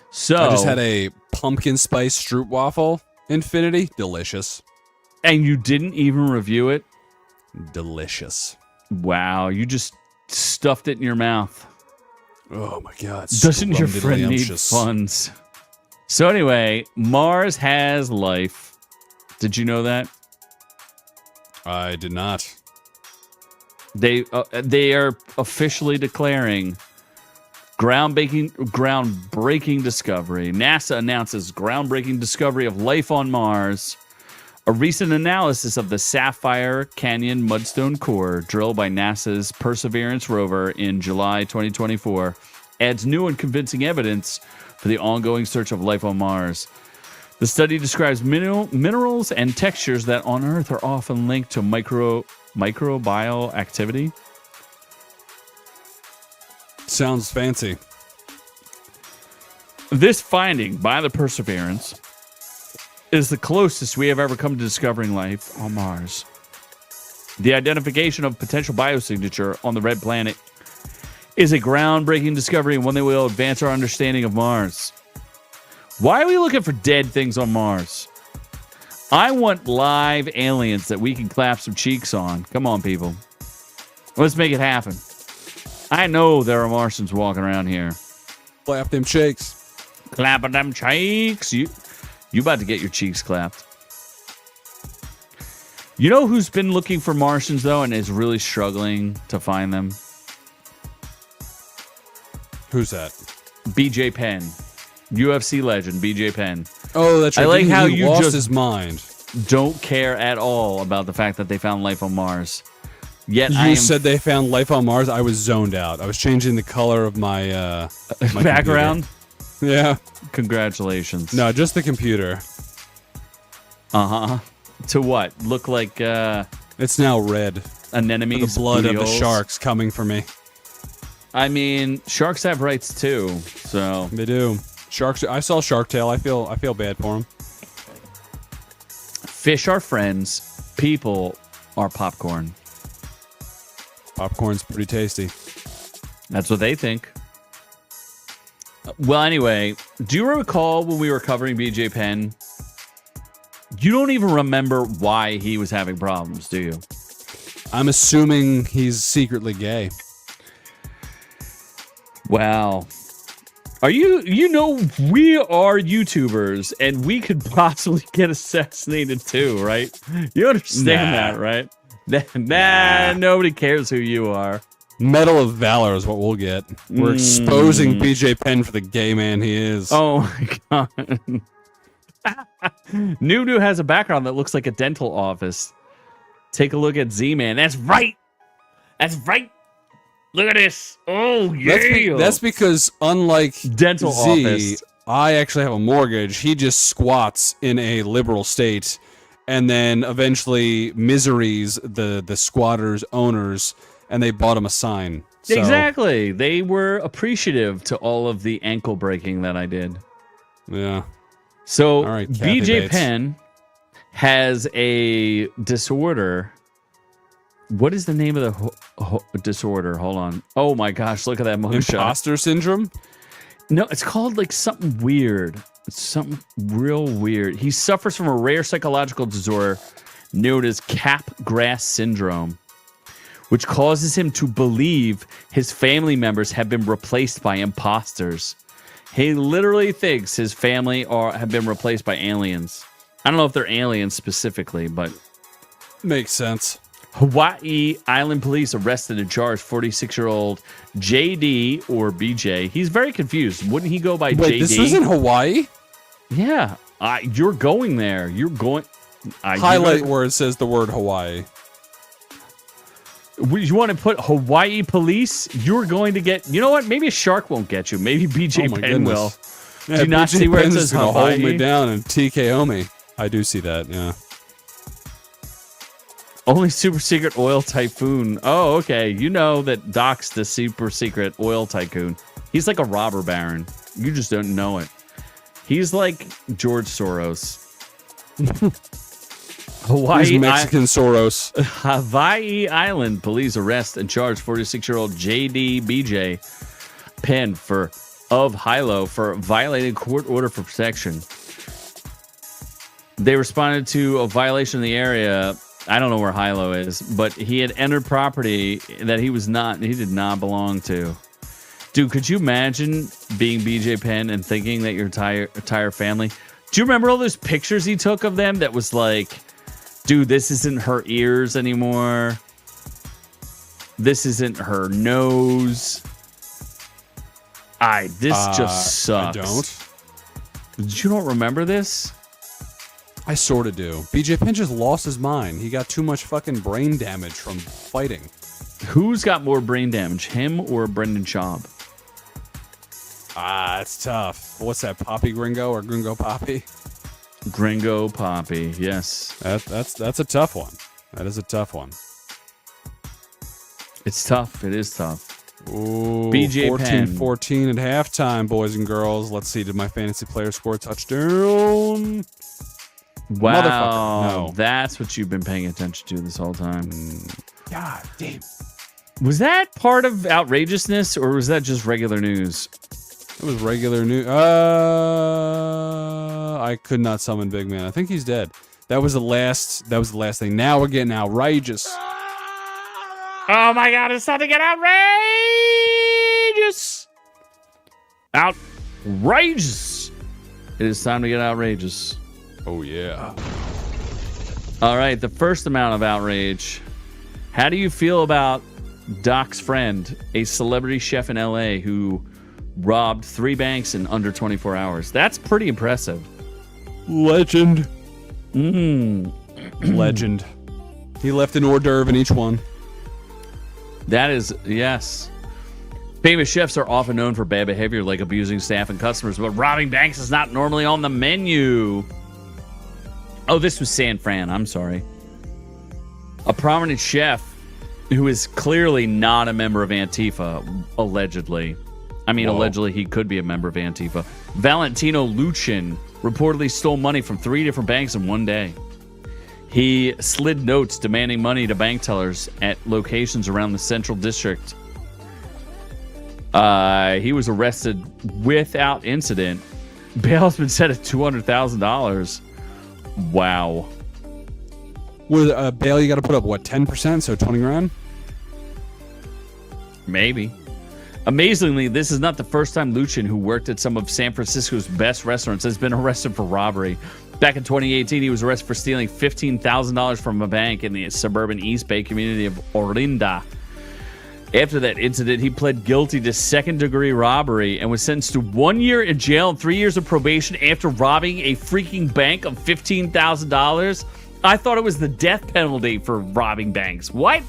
So I just had a pumpkin spice stroopwafel. Infinity. Delicious. and you didn't even review it? Delicious. Wow, you just stuffed it in your mouth. Oh my god. Doesn't your friend need scrumptious. funds? So anyway, Mars has life. Did you know that? I did not. They are officially declaring Groundbreaking discovery. NASA announces groundbreaking discovery of life on Mars. A recent analysis of the Sapphire Canyon mudstone core drilled by NASA's Perseverance rover in July 2024 adds new and convincing evidence for the ongoing search of life on Mars. The study describes minerals and textures that on Earth are often linked to microbial activity. Sounds fancy. This finding by the Perseverance is the closest we have ever come to discovering life on Mars. The identification of potential biosignature on the red planet is a groundbreaking discovery and one that will advance our understanding of Mars. Why are we looking for dead things on Mars? I want live aliens that we can clap some cheeks on. Come on, people. Let's make it happen. I know there are Martians walking around here. Clap them cheeks. Clapping them cheeks. You about to get your cheeks clapped. You know who's been looking for Martians, though, and is really struggling to find them? Who's that? BJ Penn. UFC legend, BJ Penn. Oh, that's right. I like He how you lost just his mind. don't care at all about the fact that they found life on Mars. Yet You said they found life on Mars. I was zoned out. I was changing the color of my, my background. computer. Yeah. Congratulations. No, just the computer. Uh-huh. To what? Look like It's now red. anemones. The blood of booty the holes? sharks coming for me. I mean, sharks have rights too. So They do. Sharks. I saw Shark Tale. I feel bad for him. fish are friends. People are popcorn. Popcorn's pretty tasty. That's what they think. Well, anyway, do you recall when we were covering BJ Penn? You don't even remember why he was having problems, do you? I'm assuming he's secretly gay. Wow. Are you know, we are YouTubers and we could possibly get assassinated too, right? You understand that, right? Nah, nobody cares who you are. Medal of Valor is what we'll get. We're exposing BJ Penn for the gay man he is. Oh my god. Nunu has a background that looks like a dental office. Take a look at Z-Man. That's right. That's right. Look at this. Oh, yeah. That's because unlike Dental Z, office. I actually have a mortgage. He just squats in a liberal state and then eventually miseries the squatters' owners, and they bought him a sign. So, Exactly. They were appreciative to all of the ankle breaking that I did. Yeah. So All right, Kathy BJ Bates. Penn has a disorder. What is the name of the disorder? Hold on. Oh my gosh, look at that mugshot. Imposter syndrome? No, it's called like something weird. It's something real weird. He suffers from a rare psychological disorder known as Capgras syndrome, which causes him to believe his family members have been replaced by imposters. He literally thinks his family have been replaced by aliens. I don't know if they're aliens specifically, but Makes sense. Hawaii Island police arrested and charged 46-year-old JD or BJ. He's very confused. Wouldn't he go by Wait, JD? this was in Hawaii? Yeah. You're going there. You're going... Highlight where it says the word Hawaii. You want to put Hawaii police? You're going to get... You know what? Maybe a shark won't get you. Maybe BJ Oh my Penn will. goodness. Yeah, Do you not BJ see where it Penn's says gonna Hawaii? hold me down and TKO me. I do see that, yeah. Only super secret oil tycoon. Oh, okay. You know that Doc's the super secret oil tycoon. He's like a robber baron. You just don't know it. He's like George Soros. He's Mexican Soros. Hawaii Island police arrest and charge 46-year-old JD BJ Penn of Hilo for violating court order for protection. They responded to a violation in the area. I don't know where Hilo is, but he had entered property that he did not belong to. Dude, could you imagine being BJ Penn and thinking that your entire family... Do you remember all those pictures he took of them that was like, dude, this isn't her ears anymore. This isn't her nose. This just sucks. I don't. You don't remember this? I sort of do. BJ Penn just lost his mind. He got too much fucking brain damage from fighting. Who's got more brain damage, him or Brendan Schaub? It's tough. What's that, Poppy Gringo or Gringo Poppy? Gringo Poppy, yes. That's a tough one. That is a tough one. It's tough. It is tough. Ooh, BJ 14-14 at halftime, boys and girls. Let's see. Did my fantasy player score a touchdown? Wow. Motherfucker. No. That's what you've been paying attention to this whole time. God damn. Was that part of outrageousness or was that just regular news? It was regular news. I could not summon Big Man. I think he's dead. That was the last thing. Now we're getting outrageous. Oh my God, it's time to get outrageous. Outrageous. It is time to get outrageous. Oh, yeah. All right, the first amount of outrage. How do you feel about Doc's friend, a celebrity chef in LA who robbed 3 banks in under 24 hours? That's pretty impressive. Legend. Legend. He left an hors d'oeuvre in each one. That is, yes. Famous chefs are often known for bad behavior like abusing staff and customers, but robbing banks is not normally on the menu. Oh, this was San Fran. I'm sorry. A prominent chef who is clearly not a member of Antifa, allegedly. I mean, allegedly he could be a member of Antifa. Valentino Luchin reportedly stole money from 3 different banks in one day. He slid notes demanding money to bank tellers at locations around the Central District. He was arrested without incident. Bail has been set at $200,000. Wow. With bail, you got to put up, what, 10%? So 20 grand? Maybe. Amazingly, this is not the first time Luchin, who worked at some of San Francisco's best restaurants, has been arrested for robbery. Back in 2018, he was arrested for stealing $15,000 from a bank in the suburban East Bay community of Orinda. After that incident, he pled guilty to second-degree robbery and was sentenced to 1 year in jail and 3 years of probation after robbing a freaking bank of $15,000. I thought it was the death penalty for robbing banks. What?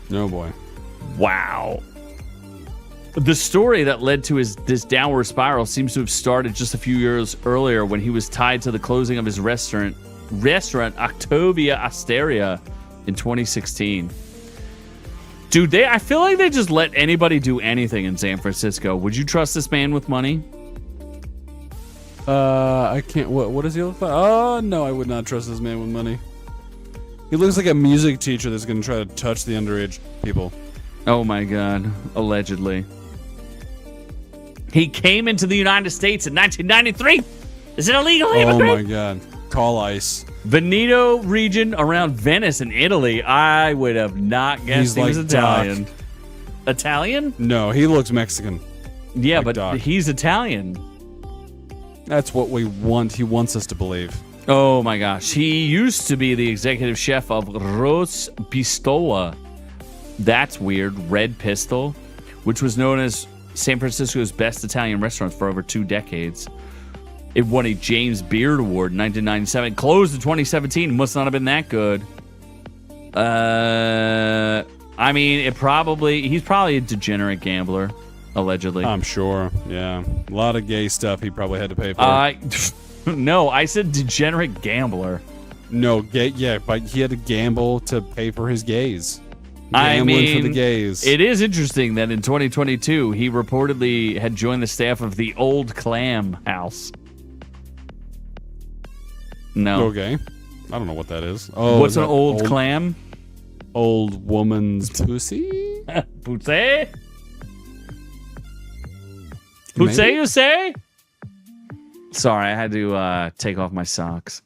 No, boy. Wow. The story that led to this downward spiral seems to have started just a few years earlier when he was tied to the closing of his restaurant Octavia Asteria in 2016. Dude, I feel like they just let anybody do anything in San Francisco. Would you trust this man with money? I can't. What does he look like? Oh, no, I would not trust this man with money. He looks like a music teacher that's going to try to touch the underage people. Oh my God. Allegedly. He came into the United States in 1993. Is it illegal immigrant? Oh my God. Call ICE. Veneto region around Venice in Italy. I would have not guessed he was Italian. Doc. Italian? No, he looks Mexican. Yeah, like but Doc. he's Italian. That's what we want. He wants us to believe. Oh my gosh. He used to be the executive chef of Ros Pistola. That's weird. Red Pistol, which was known as San Francisco's best Italian restaurant for over 2 decades. It won a James Beard Award in 1997. Closed in 2017. Must not have been that good. I mean, he's probably a degenerate gambler, allegedly. I'm sure. Yeah. A lot of gay stuff he probably had to pay for. No, I said degenerate gambler. No, gay. Yeah, but he had to gamble to pay for his gays. I mean, for the gays. It is interesting that in 2022, he reportedly had joined the staff of the Old Clam House. No. Okay. I don't know what that is. Oh, what's an old clam? Old woman's pussy? Pussy? Pussy, you say? Sorry, I had to take off my socks.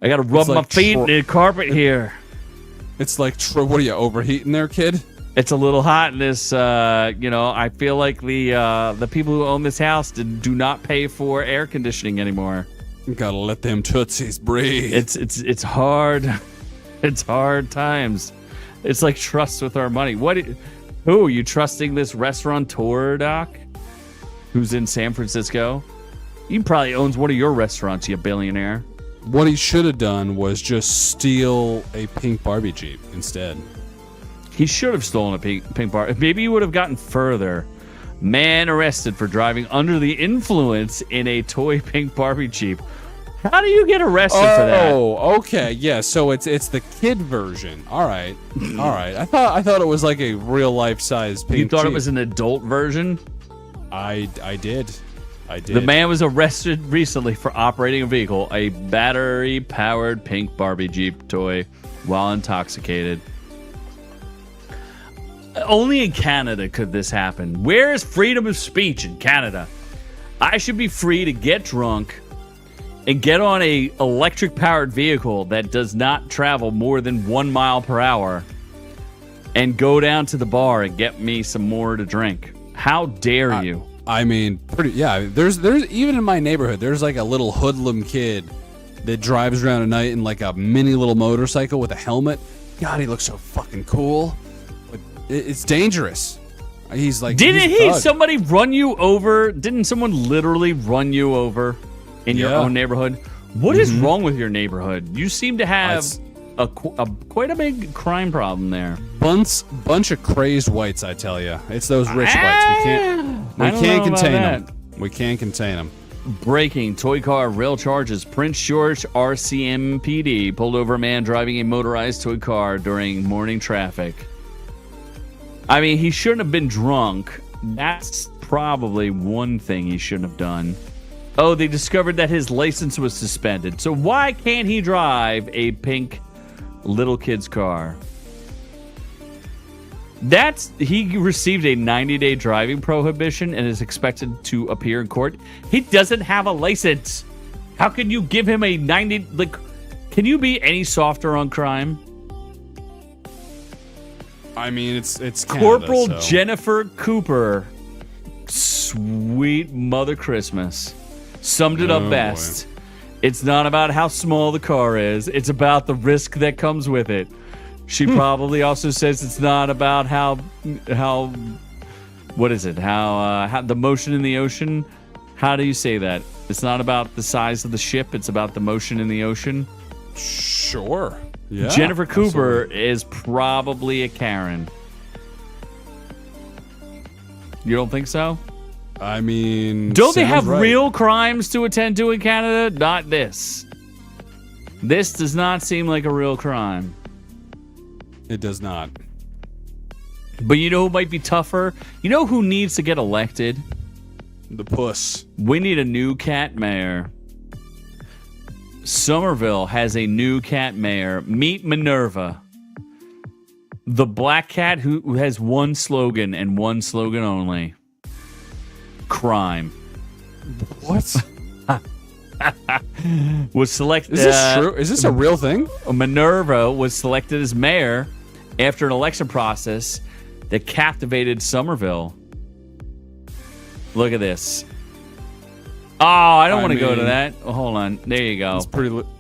I got to rub my feet in the carpet here. It's like, what are you, overheating there, kid? It's a little hot in this, I feel like the people who own this house do not pay for air conditioning anymore. You gotta let them tootsies breathe. It's hard. It's hard times. It's like trust with our money. Who are you trusting? This restaurateur, Doc, who's in San Francisco? He probably owns one of your restaurants, you billionaire. What he should have done was just steal a pink Barbie Jeep instead. He should have stolen a pink Barbie. Maybe he would have gotten further. Man arrested for driving under the influence in a toy pink Barbie Jeep. How do you get arrested for that? Oh, okay, yeah. So it's the kid version. All right. I thought it was like a real life size pink. You thought Jeep. it was an adult version? I did. The man was arrested recently for operating a vehicle, a battery-powered pink Barbie Jeep toy, while intoxicated. Only in Canada could this happen. Where is freedom of speech in Canada? I should be free to get drunk and get on a electric-powered vehicle that does not travel more than 1 mile per hour and go down to the bar and get me some more to drink. How dare you? I mean, there's even in my neighborhood, there's like a little hoodlum kid that drives around at night in like a mini little motorcycle with a helmet. God, he looks so fucking cool. But it's dangerous. He's like, Somebody run you over? Didn't someone literally run you over in your own neighborhood? What is wrong with your neighborhood? You seem to have quite a big crime problem there. Bunch of crazed whites, I tell you. It's those rich whites. We can't contain them. We can't contain them. Breaking toy car rail charges. Prince George RCMPD pulled over a man driving a motorized toy car during morning traffic. I mean, he shouldn't have been drunk. That's probably one thing he shouldn't have done. Oh, they discovered that his license was suspended. So why can't he drive a pink little kid's car? He received a 90-day driving prohibition and is expected to appear in court. He doesn't have a license. How can you give him a 90? Like, can you be any softer on crime? I mean, it's Canada, Corporal so. Jennifer Cooper, sweet Mother Christmas, summed it up best. Boy. It's not about how small the car is. It's about the risk that comes with it. She probably also says it's not about how what is it? How the motion in the ocean. How do you say that? It's not about the size of the ship. It's about the motion in the ocean. Sure. Yeah. Jennifer Cooper absolutely. is probably a Karen. You don't think so? I mean, don't they have right. real crimes to attend to in Canada? Not this. This does not seem like a real crime. It does not. But you know who might be tougher? You know who needs to get elected? The puss. We need a new cat mayor. Somerville has a new cat mayor. Meet Minerva. The black cat who has one slogan and one slogan only. Crime. What? Was selected. Is this true? Is this a real thing? Minerva was selected as mayor after an election process that captivated Somerville. Look at this. Oh, I don't want to go to that. Oh, hold on. There you go.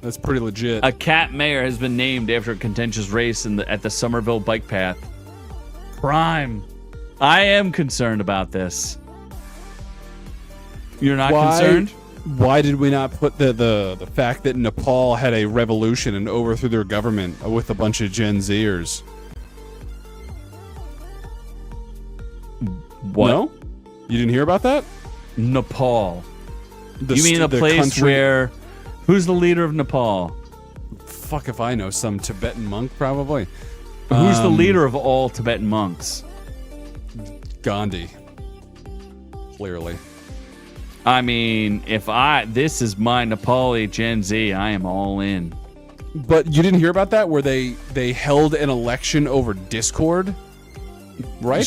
That's pretty legit. A cat mayor has been named after a contentious race at the Somerville bike path. Crime. I am concerned about this. You're not concerned? Why did we not put the fact that Nepal had a revolution and overthrew their government with a bunch of Gen Zers? What? No? You didn't hear about that? Nepal. You mean a place country, where... Who's the leader of Nepal? Fuck if I know. Some Tibetan monk, probably. Who's the leader of all Tibetan monks? Gandhi. Clearly. I mean, this is my Nepali Gen Z, I am all in. But you didn't hear about that, where they held an election over Discord? Right?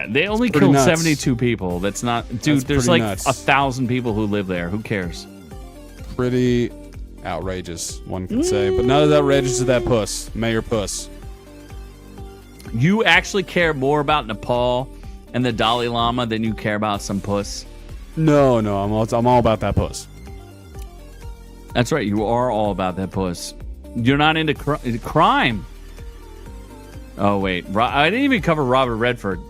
They only pretty killed nuts. 72 people. That's not... Dude, That's there's pretty like nuts. 1,000 people who live there. Who cares? Pretty outrageous, one could say. But not as outrageous as that puss. Mayor Puss. You actually care more about Nepal and the Dalai Lama than you care about some puss? No, I'm all about that puss. That's right. You are all about that puss. You're not into crime. Oh, wait. I didn't even cover Robert Redford.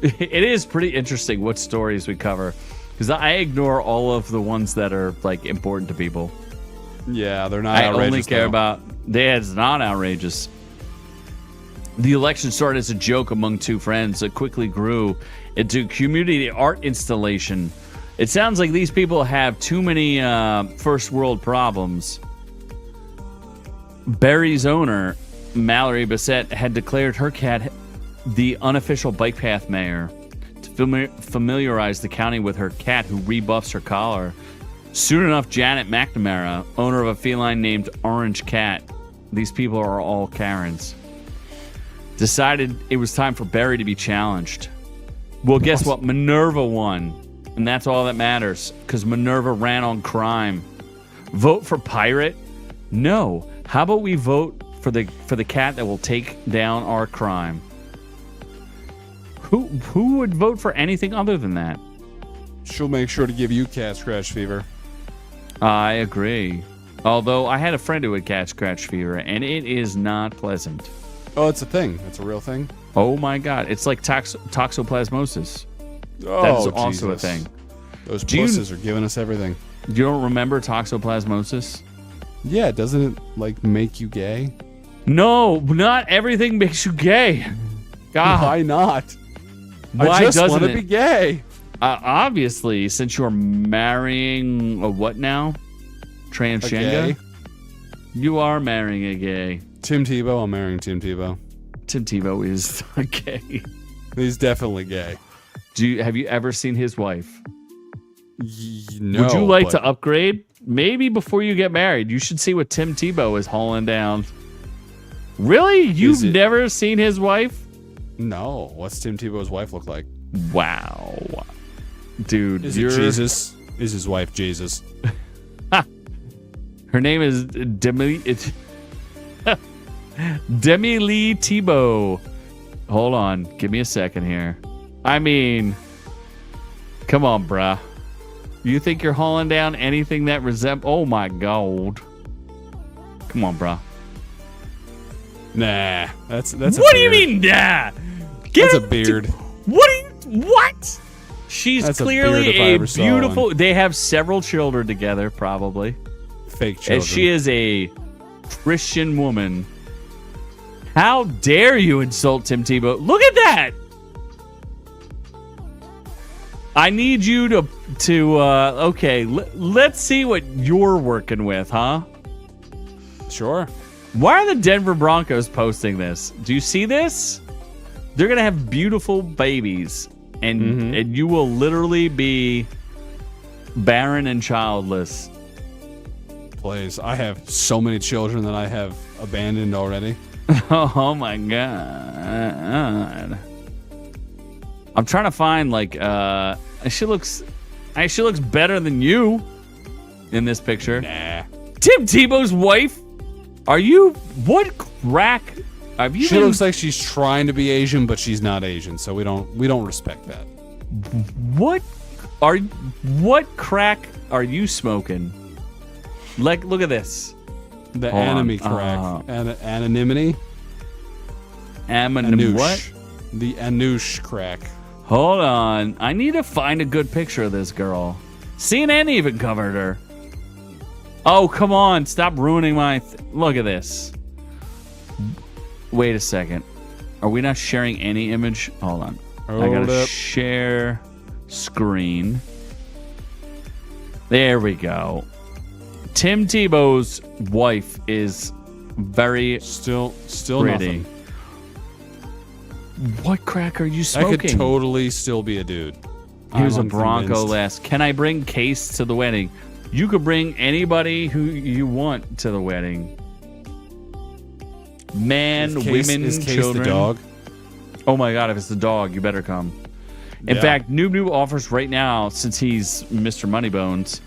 It is pretty interesting what stories we cover. Because I ignore all of the ones that are, like, important to people. Yeah, they're not I outrageous. only care though. about... It's not outrageous. The election started as a joke among two friends that quickly grew into community art installation. It sounds like these people have too many first world problems. Barry's owner, Mallory Bissett, had declared her cat the unofficial bike path mayor to familiarize the county with her cat who rebuffs her collar. Soon enough, Janet McNamara, owner of a feline named Orange Cat, these people are all Karens, decided it was time for Barry to be challenged. Well, guess what? Minerva won. And that's all that matters, because Minerva ran on crime. Vote for Pirate? No. How about we vote for the cat that will take down our crime? Who would vote for anything other than that? She'll make sure to give you cat scratch fever. I agree. Although I had a friend who had cat scratch fever, and it is not pleasant. Oh, it's a thing. It's a real thing. Oh my God! It's like toxoplasmosis. Oh, That's also a Jesus. thing. Those Do you- pusses are giving us everything. You don't remember toxoplasmosis? Yeah, doesn't it like make you gay? No, not everything makes you gay. God, Why not? why I just want doesn't to it? be gay. Obviously, since you're marrying a what now? A Transgender? gay. You are marrying a gay. Tim Tebow. I'm marrying Tim Tebow. Tim Tebow is gay. He's definitely gay. Have you ever seen his wife? No. Would you like but to upgrade? Maybe before you get married, you should see what Tim Tebow is hauling down. Really? You've Is it- never seen his wife? No. What's Tim Tebow's wife look like? Wow. Dude, Is it Jesus? Is his wife Jesus? Her name is Demi Lee Tebow. Hold on. Give me a second here. I mean, come on, bruh. You think you're hauling down anything that resembles... Oh, my God. Come on, bruh. Nah. That's a What do you beard. mean, nah? That's a beard. What? She's That's a clearly beard if I a ever saw beautiful... one. They have several children together, probably. Fake children. And she is a Christian woman. How dare you insult Tim Tebow? Look at that! I need you to okay, let's see what you're working with, huh? Sure. Why are the Denver Broncos posting this? Do you see this? They're going to have beautiful babies, and you will literally be barren and childless. Please. I have so many children that I have abandoned already. Oh my God. I'm trying to find like she looks better than you in this picture. Nah. Tim Tebow's wife? Are you what crack? Have you She been- looks like she's trying to be Asian, but she's not Asian, so we don't respect that. what crack are you smoking? Like, look at this. The Hold on. anime crack. Anonymity. Anemone. What? The Anoush crack. Hold on. I need to find a good picture of this girl. CNN even covered her. Oh, come on. Stop ruining my... Look at this. Wait a second. Are we not sharing any image? Hold on. I Hold gotta up. share screen. There we go. Tim Tebow's wife is very Still pretty. nothing. What crack are you I smoking? could totally still be a dude. Here's I'm a Bronco unconvinced. last. Can I bring Case to the wedding? You could bring anybody who you want to the wedding. Man, Is Case- women, is Case children. the dog? Oh my God, if it's the dog, you better come. In Yeah. fact, Noob offers right now, since he's Mr. Moneybones,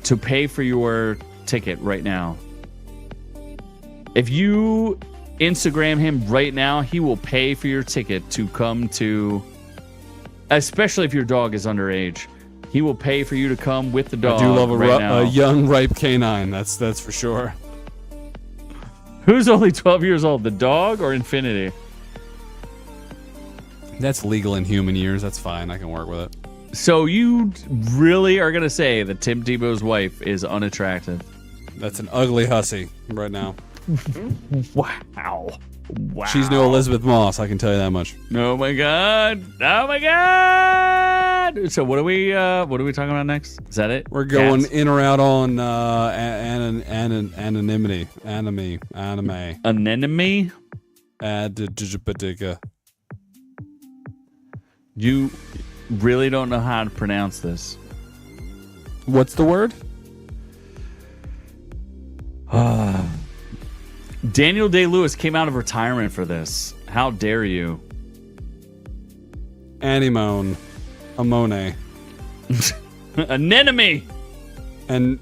to pay for your ticket right now. If you Instagram him right now, he will pay for your ticket to come to, especially if your dog is underage. He will pay for you to come with the dog. I do love now. a young, ripe canine. That's for sure. Who's only 12 years old, the dog or Infinity? That's legal in human years. That's fine. I can work with it. So you really are going to say that Tim Tebow's wife is unattractive? That's an ugly hussy right now. Wow. She's no Elizabeth Moss, I can tell you that much. Oh my god. Oh my god. So what are we talking about next? Is that it? We're going Cats? in or out on anonymity. Anime. Anemone? You really don't know how to pronounce this. What's the word? Daniel Day-Lewis came out of retirement for this. How dare you? Anemone. Amone. Anemone. And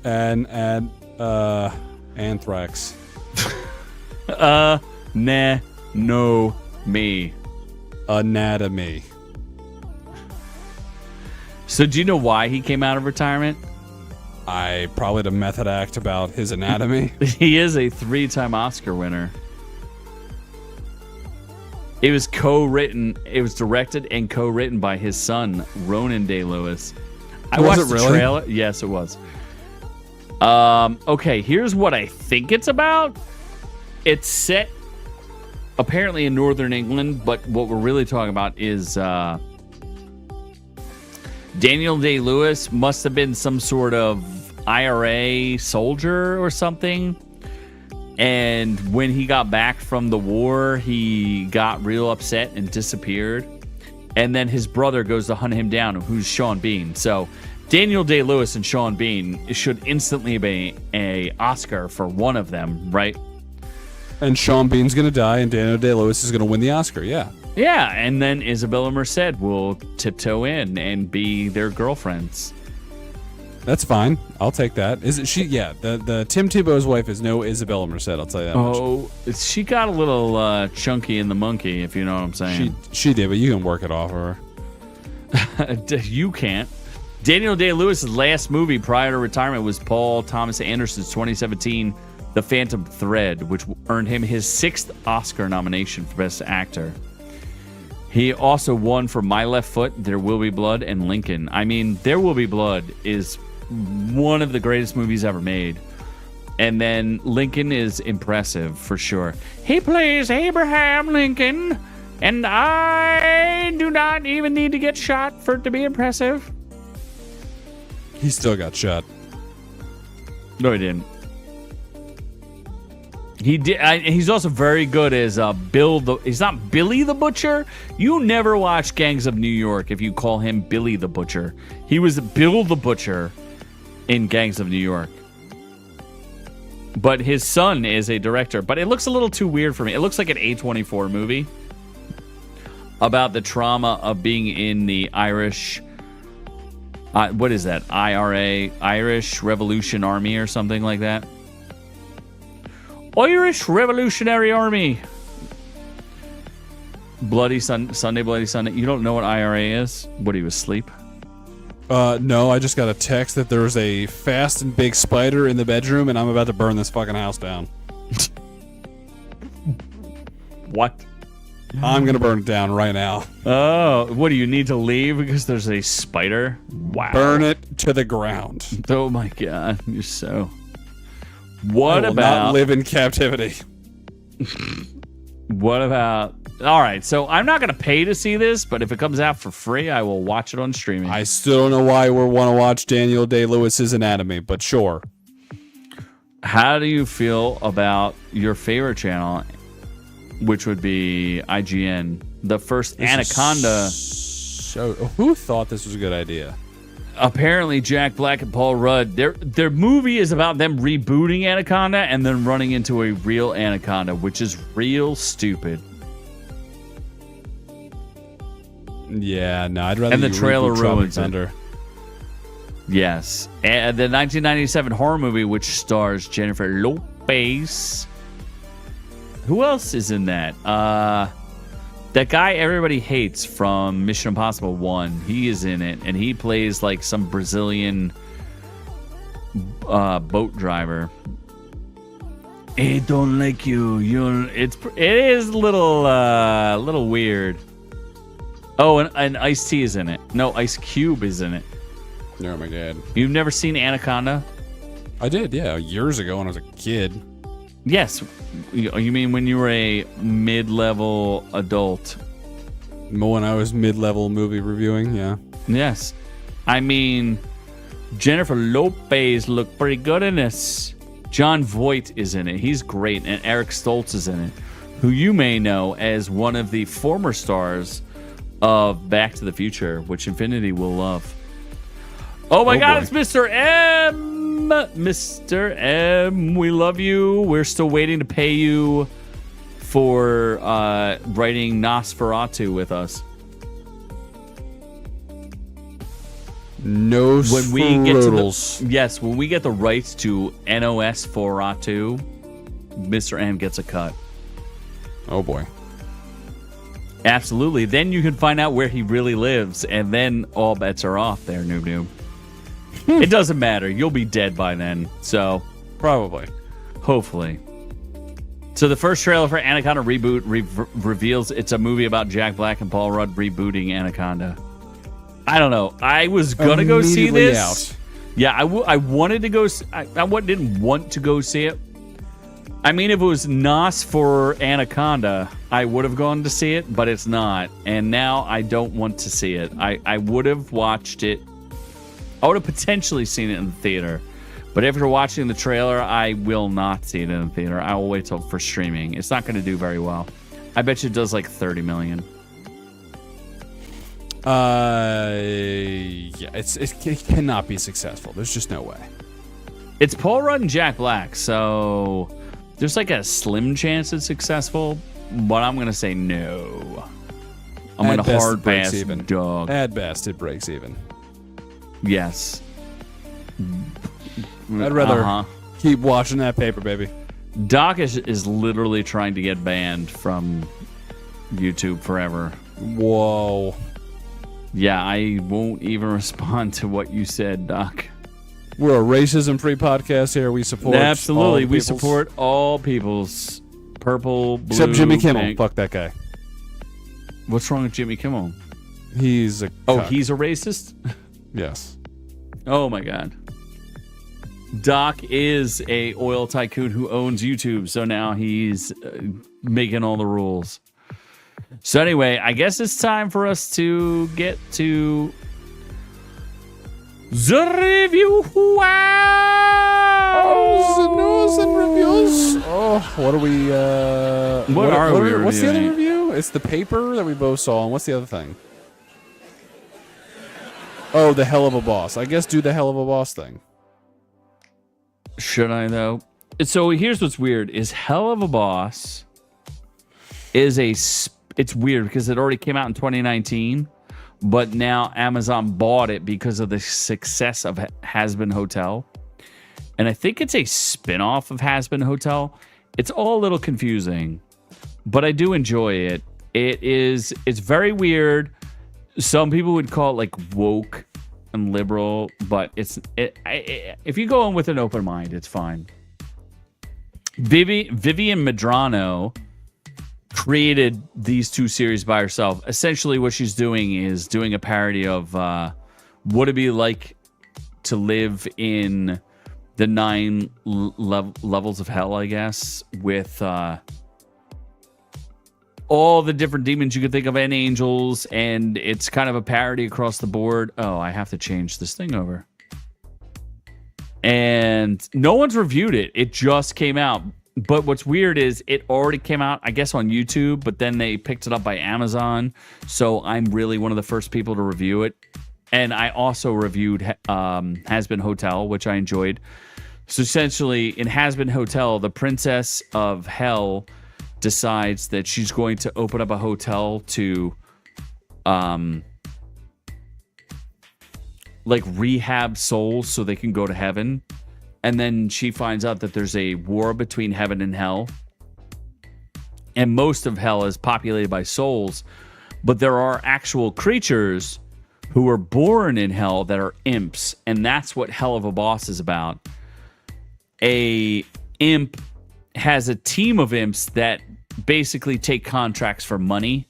anthrax. No me. Anatomy. So do you know why he came out of retirement? I probably the method act about his anatomy. He is a 3-time Oscar winner. It was directed and co-written by his son, Ronan Day-Lewis. I Was watched it the really? trailer. Yes, it was. Okay, here's what I think it's about. It's set apparently in northern England, but what we're really talking about is Daniel Day-Lewis must have been some sort of IRA soldier or something. And when he got back from the war, he got real upset and disappeared. And then his brother goes to hunt him down, who's Sean Bean. So Daniel Day-Lewis and Sean Bean should instantly be an Oscar for one of them, right? And Sean Bean's going to die, and Daniel Day-Lewis is going to win the Oscar, yeah. Yeah, and then Isabella Merced will tiptoe in and be their girlfriends. That's fine. I'll take that. Is it she? Yeah, the Tim Tebow's wife is no Isabella Merced. I'll tell you that much. Oh, she got a little chunky in the monkey, if you know what I'm saying. She did, but you can work it off of her. You can't. Daniel Day-Lewis's last movie prior to retirement was Paul Thomas Anderson's 2017 The Phantom Thread, which earned him his 6th Oscar nomination for Best Actor. He also won for My Left Foot, There Will Be Blood, and Lincoln. I mean, There Will Be Blood is one of the greatest movies ever made. And then Lincoln is impressive, for sure. He plays Abraham Lincoln, and I do not even need to get shot for it to be impressive. He still got shot. No, he didn't. He did. He's also very good as Bill. He's not Billy the Butcher. You never watch Gangs of New York if you call him Billy the Butcher. He was Bill the Butcher in Gangs of New York. But his son is a director. But it looks a little too weird for me. It looks like an A24 movie about the trauma of being in the Irish. What is that? IRA, Irish Revolution Army or something like that. Irish Revolutionary Army. Sunday, Bloody Sunday. You don't know what IRA is? What, are you asleep? No, I just got a text that there's a fast and big spider in the bedroom, and I'm about to burn this fucking house down. What? I'm gonna burn it down right now. Oh, what, do you need to leave because there's a spider? Wow. Burn it to the ground. Oh my god, you're so... I What will about... not live in captivity. What about... All right, so I'm not going to pay to see this, but if it comes out for free, I will watch it on streaming. I still don't know why we want to watch Daniel Day-Lewis's anatomy, but sure. How do you feel about your favorite channel, which would be IGN? The first Anaconda... So, who thought this was a good idea? Apparently, Jack Black and Paul Rudd, their movie is about them rebooting Anaconda and then running into a real Anaconda, which is real stupid. Yeah, no, I'd rather. And the you trailer reboot Tropic ruins it. Thunder. Yes. And the 1997 horror movie, which stars Jennifer Lopez. Who else is in that? That guy everybody hates from Mission Impossible 1. He is in it, and he plays like some Brazilian boat driver. I don't like you. It is a little weird. Oh, and Ice-T is in it. No, Ice Cube is in it. Oh my god. You've never seen Anaconda? I did, yeah, years ago when I was a kid. Yes. You mean when you were a mid-level adult? When I was mid-level movie reviewing, yeah. Yes. I mean, Jennifer Lopez looked pretty good in this. John Voight is in it. He's great. And Eric Stoltz is in it, who you may know as one of the former stars of Back to the Future, which Infinity will love. Oh my God, boy. it's Mr. M. Mr. M, we love you. We're still waiting to pay you for writing Nosferatu with us. No When we get to Squirtles. yes, when we get the rights to Nosferatu, Mr. M gets a cut. Oh boy. Absolutely. Then you can find out where he really lives, and then all bets are off there, Noob Noob. It doesn't matter. You'll be dead by then. So, Probably. hopefully. So the first trailer for Anaconda Reboot reveals it's a movie about Jack Black and Paul Rudd rebooting Anaconda. I don't know. I was going to go see Immediately this. out. Yeah, I wanted to go. I didn't want to go see it. I mean, if it was Nos for Anaconda, I would have gone to see it, but it's not. And now I don't want to see it. I would have watched it. I would have potentially seen it in the theater. But after watching the trailer, I will not see it in the theater. I will wait till for streaming. It's not going to do very well. I bet you it does like 30 million. Yeah, it cannot be successful. There's just no way. It's Paul Rudd and Jack Black, so there's like a slim chance it's successful, but I'm going to say no. I'm going At to best, hard it breaks pass even. dog. At best, it breaks even. Yes. I'd rather Uh-huh. keep watching that paper, baby. Doc is literally trying to get banned from YouTube forever. Whoa. Yeah, I won't even respond to what you said, Doc. We're a racism-free podcast here. We support Absolutely, all we peoples. support all people's. Purple, blue, Except Jimmy Kimmel. pink. Fuck that guy. What's wrong with Jimmy Kimmel? He's a Oh, cuck. he's a racist? Yes. Oh my God. Doc is a oil tycoon who owns YouTube, so now he's making all the rules. So anyway, I guess it's time for us to get to the review. Wow! Oh, the news and reviews. Oh, what are we? What are we What's the other reviewing? review? It's the paper that we both saw. And what's the other thing? Oh, the Helluva Boss. I guess do the Helluva Boss thing. Should I though? So here's what's weird: is Helluva Boss is it's weird because it already came out in 2019, but now Amazon bought it because of the success of Has-Been Hotel, and I think it's a spin-off of Has-Been Hotel. It's all a little confusing, but I do enjoy it. It's very weird. Some people would call it like woke and liberal, but if you go in with an open mind, it's fine. Vivian Medrano created these two series by herself. Essentially, what she's doing is doing a parody of what it'd be like to live in the 9 levels of hell, I guess, with all the different demons you could think of and angels, and it's kind of a parody across the board. Oh, I have to change this thing over. And no one's reviewed it. It just came out. But what's weird is it already came out, I guess, on YouTube, but then they picked it up by Amazon. So I'm really one of the first people to review it. And I also reviewed Has-Been Hotel, which I enjoyed. So essentially, in Has-Been Hotel, the Princess of Hell decides that she's going to open up a hotel to like rehab souls so they can go to heaven. And then she finds out that there's a war between heaven and hell. And most of hell is populated by souls, but there are actual creatures who were born in hell that are imps, and that's what Helluva Boss is about. A imp has a team of imps that basically take contracts for money,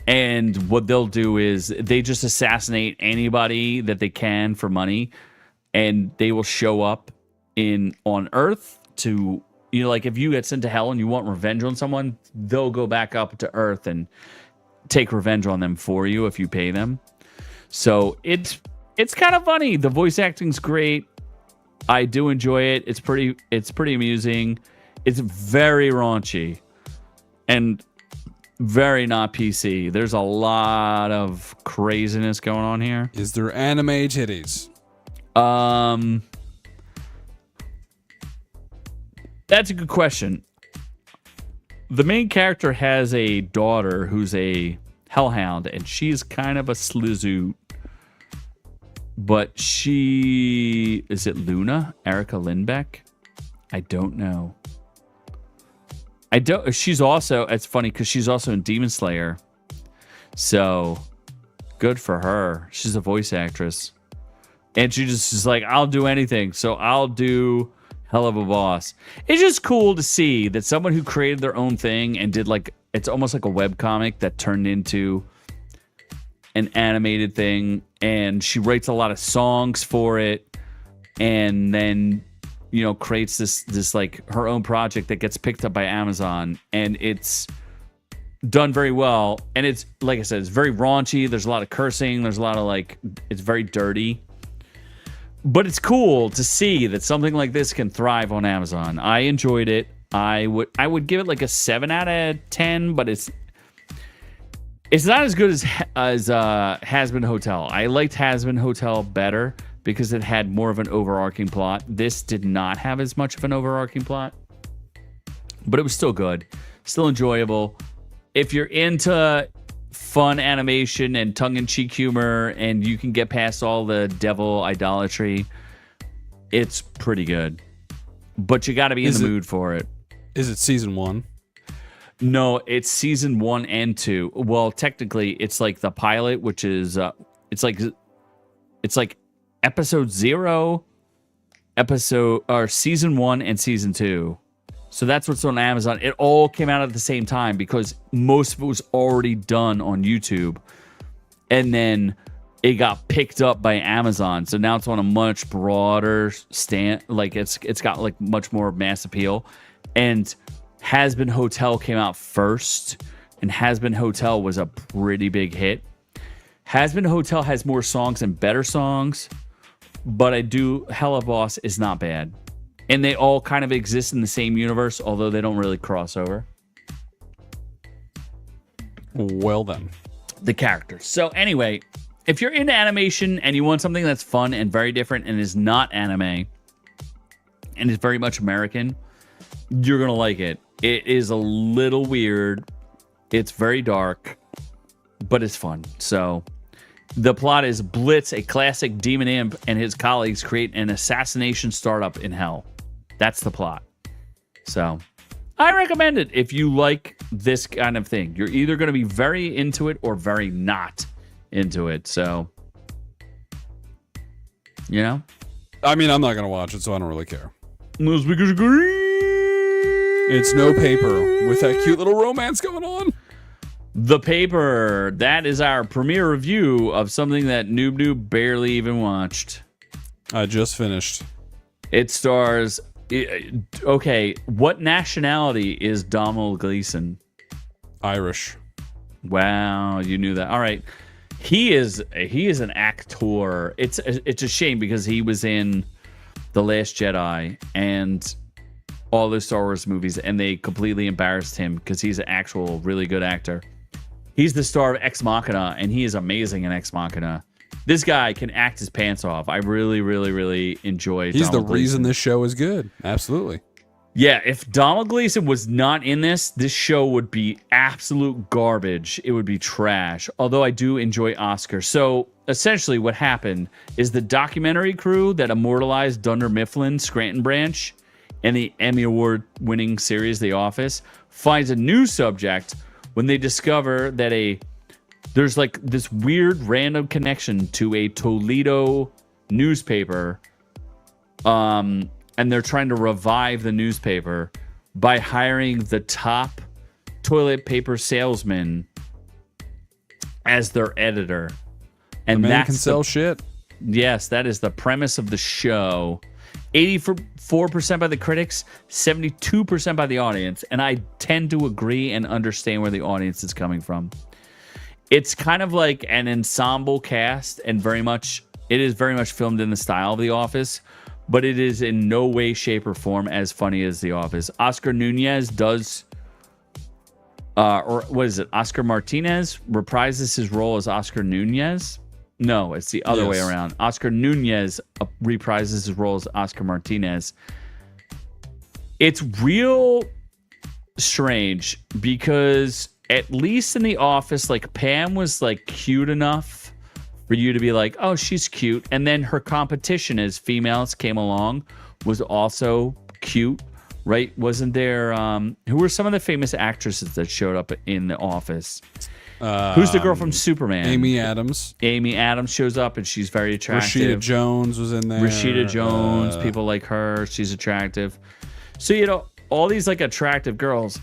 And what they'll do is they just assassinate anybody that they can for money, and they will show up on Earth to, like if you get sent to hell and you want revenge on someone, they'll go back up to Earth and take revenge on them for you if you pay them. So it's kind of funny. The voice acting's great. I do enjoy it. It's pretty amusing. It's very raunchy and very not PC. There's a lot of craziness going on here. Is there anime titties? That's a good question. The main character has a daughter who's a hellhound, and she's kind of a slizzoot. But is it Luna? Erica Lindbeck? I don't know. She's also, it's funny because she's also in Demon Slayer. So, good for her. She's a voice actress. And she just is like, I'll do anything. So I'll do Helluva Boss. It's just cool to see that someone who created their own thing and did it's almost like a webcomic that turned into an animated thing. And she writes a lot of songs for it. And then creates this like her own project that gets picked up by Amazon, and it's done very well. And it's, like I said, it's very raunchy. There's a lot of cursing. There's a lot of it's very dirty, but it's cool to see that something like this can thrive on Amazon. I enjoyed it. I would give it a 7 out of 10, but it's not as good as Has Been Hotel. I liked Has Been Hotel better, because it had more of an overarching plot. This did not have as much of an overarching plot, but it was still good, still enjoyable. If you're into fun animation and tongue-in-cheek humor, and you can get past all the devil idolatry, it's pretty good. But you got to be in the mood for it. Is it season 1? No, it's season 1 and 2. Well, technically, it's like the pilot, which is it's like episode 0, season 1 and season 2. So that's what's on Amazon. It all came out at the same time because most of it was already done on YouTube. And then it got picked up by Amazon. So now it's on a much broader stand. It's got much more mass appeal. And Has Been Hotel came out first. And Has Been Hotel was a pretty big hit. Has Been Hotel has more songs and better songs. But Helluva Boss is not bad. And they all kind of exist in the same universe, although they don't really cross over. Well then. The characters. So anyway, if you're into animation and you want something that's fun and very different and is not anime and is very much American, you're going to like it. It is a little weird. It's very dark, but it's fun. So the plot is Blitz, a classic demon imp, and his colleagues create an assassination startup in hell. That's the plot. So I recommend it if you like this kind of thing. You're either going to be very into it or very not into it. So, I mean, I'm not going to watch it, so I don't really care. Most speakers agree. It's No Paper with that cute little romance going on. The Paper. That is our premiere review of something that Noob barely even watched. I just finished. It stars... Okay, what nationality is Donald Gleason? Irish. Wow, you knew that. All right. He is an actor. It's a shame because he was in The Last Jedi and all those Star Wars movies, and they completely embarrassed him because he's an actual really good actor. He's the star of Ex Machina, and he is amazing in Ex Machina. This guy can act his pants off. I really, really, really enjoy He's Donald the reason Gleason. this show is good. Absolutely. Yeah, if Donald Gleason was not in this show would be absolute garbage. It would be trash. Although I do enjoy Oscar. So essentially what happened is the documentary crew that immortalized Dunder Mifflin, Scranton Branch, and the Emmy Award winning series The Office finds a new subject when they discover that there's this weird random connection to a Toledo newspaper. And they're trying to revive the newspaper by hiring the top toilet paper salesman as their editor. The And man can that's sell shit. yes, that is the premise of the show. 84% by the critics, 72% by the audience, and I tend to agree and understand where the audience is coming from. It's kind of like an ensemble cast, and it is very much filmed in the style of The Office, but it is in no way, shape, or form as funny as The Office. Oscar Nunez does, or what is it? Oscar Martinez reprises his role as Oscar Nunez. No, it's the other way around. Oscar Nunez reprises his role as Oscar Martinez. It's real strange because at least in The Office, like Pam was like cute enough for you to be like, oh, she's cute. And then her competition as females came along was also cute, right? Wasn't there, who were some of the famous actresses that showed up in The Office? Who's the girl from Superman? Amy Adams. Amy Adams shows up and she's very attractive. Rashida Jones was in there. Rashida Jones, people like her, she's attractive. So, you know, all these like attractive girls.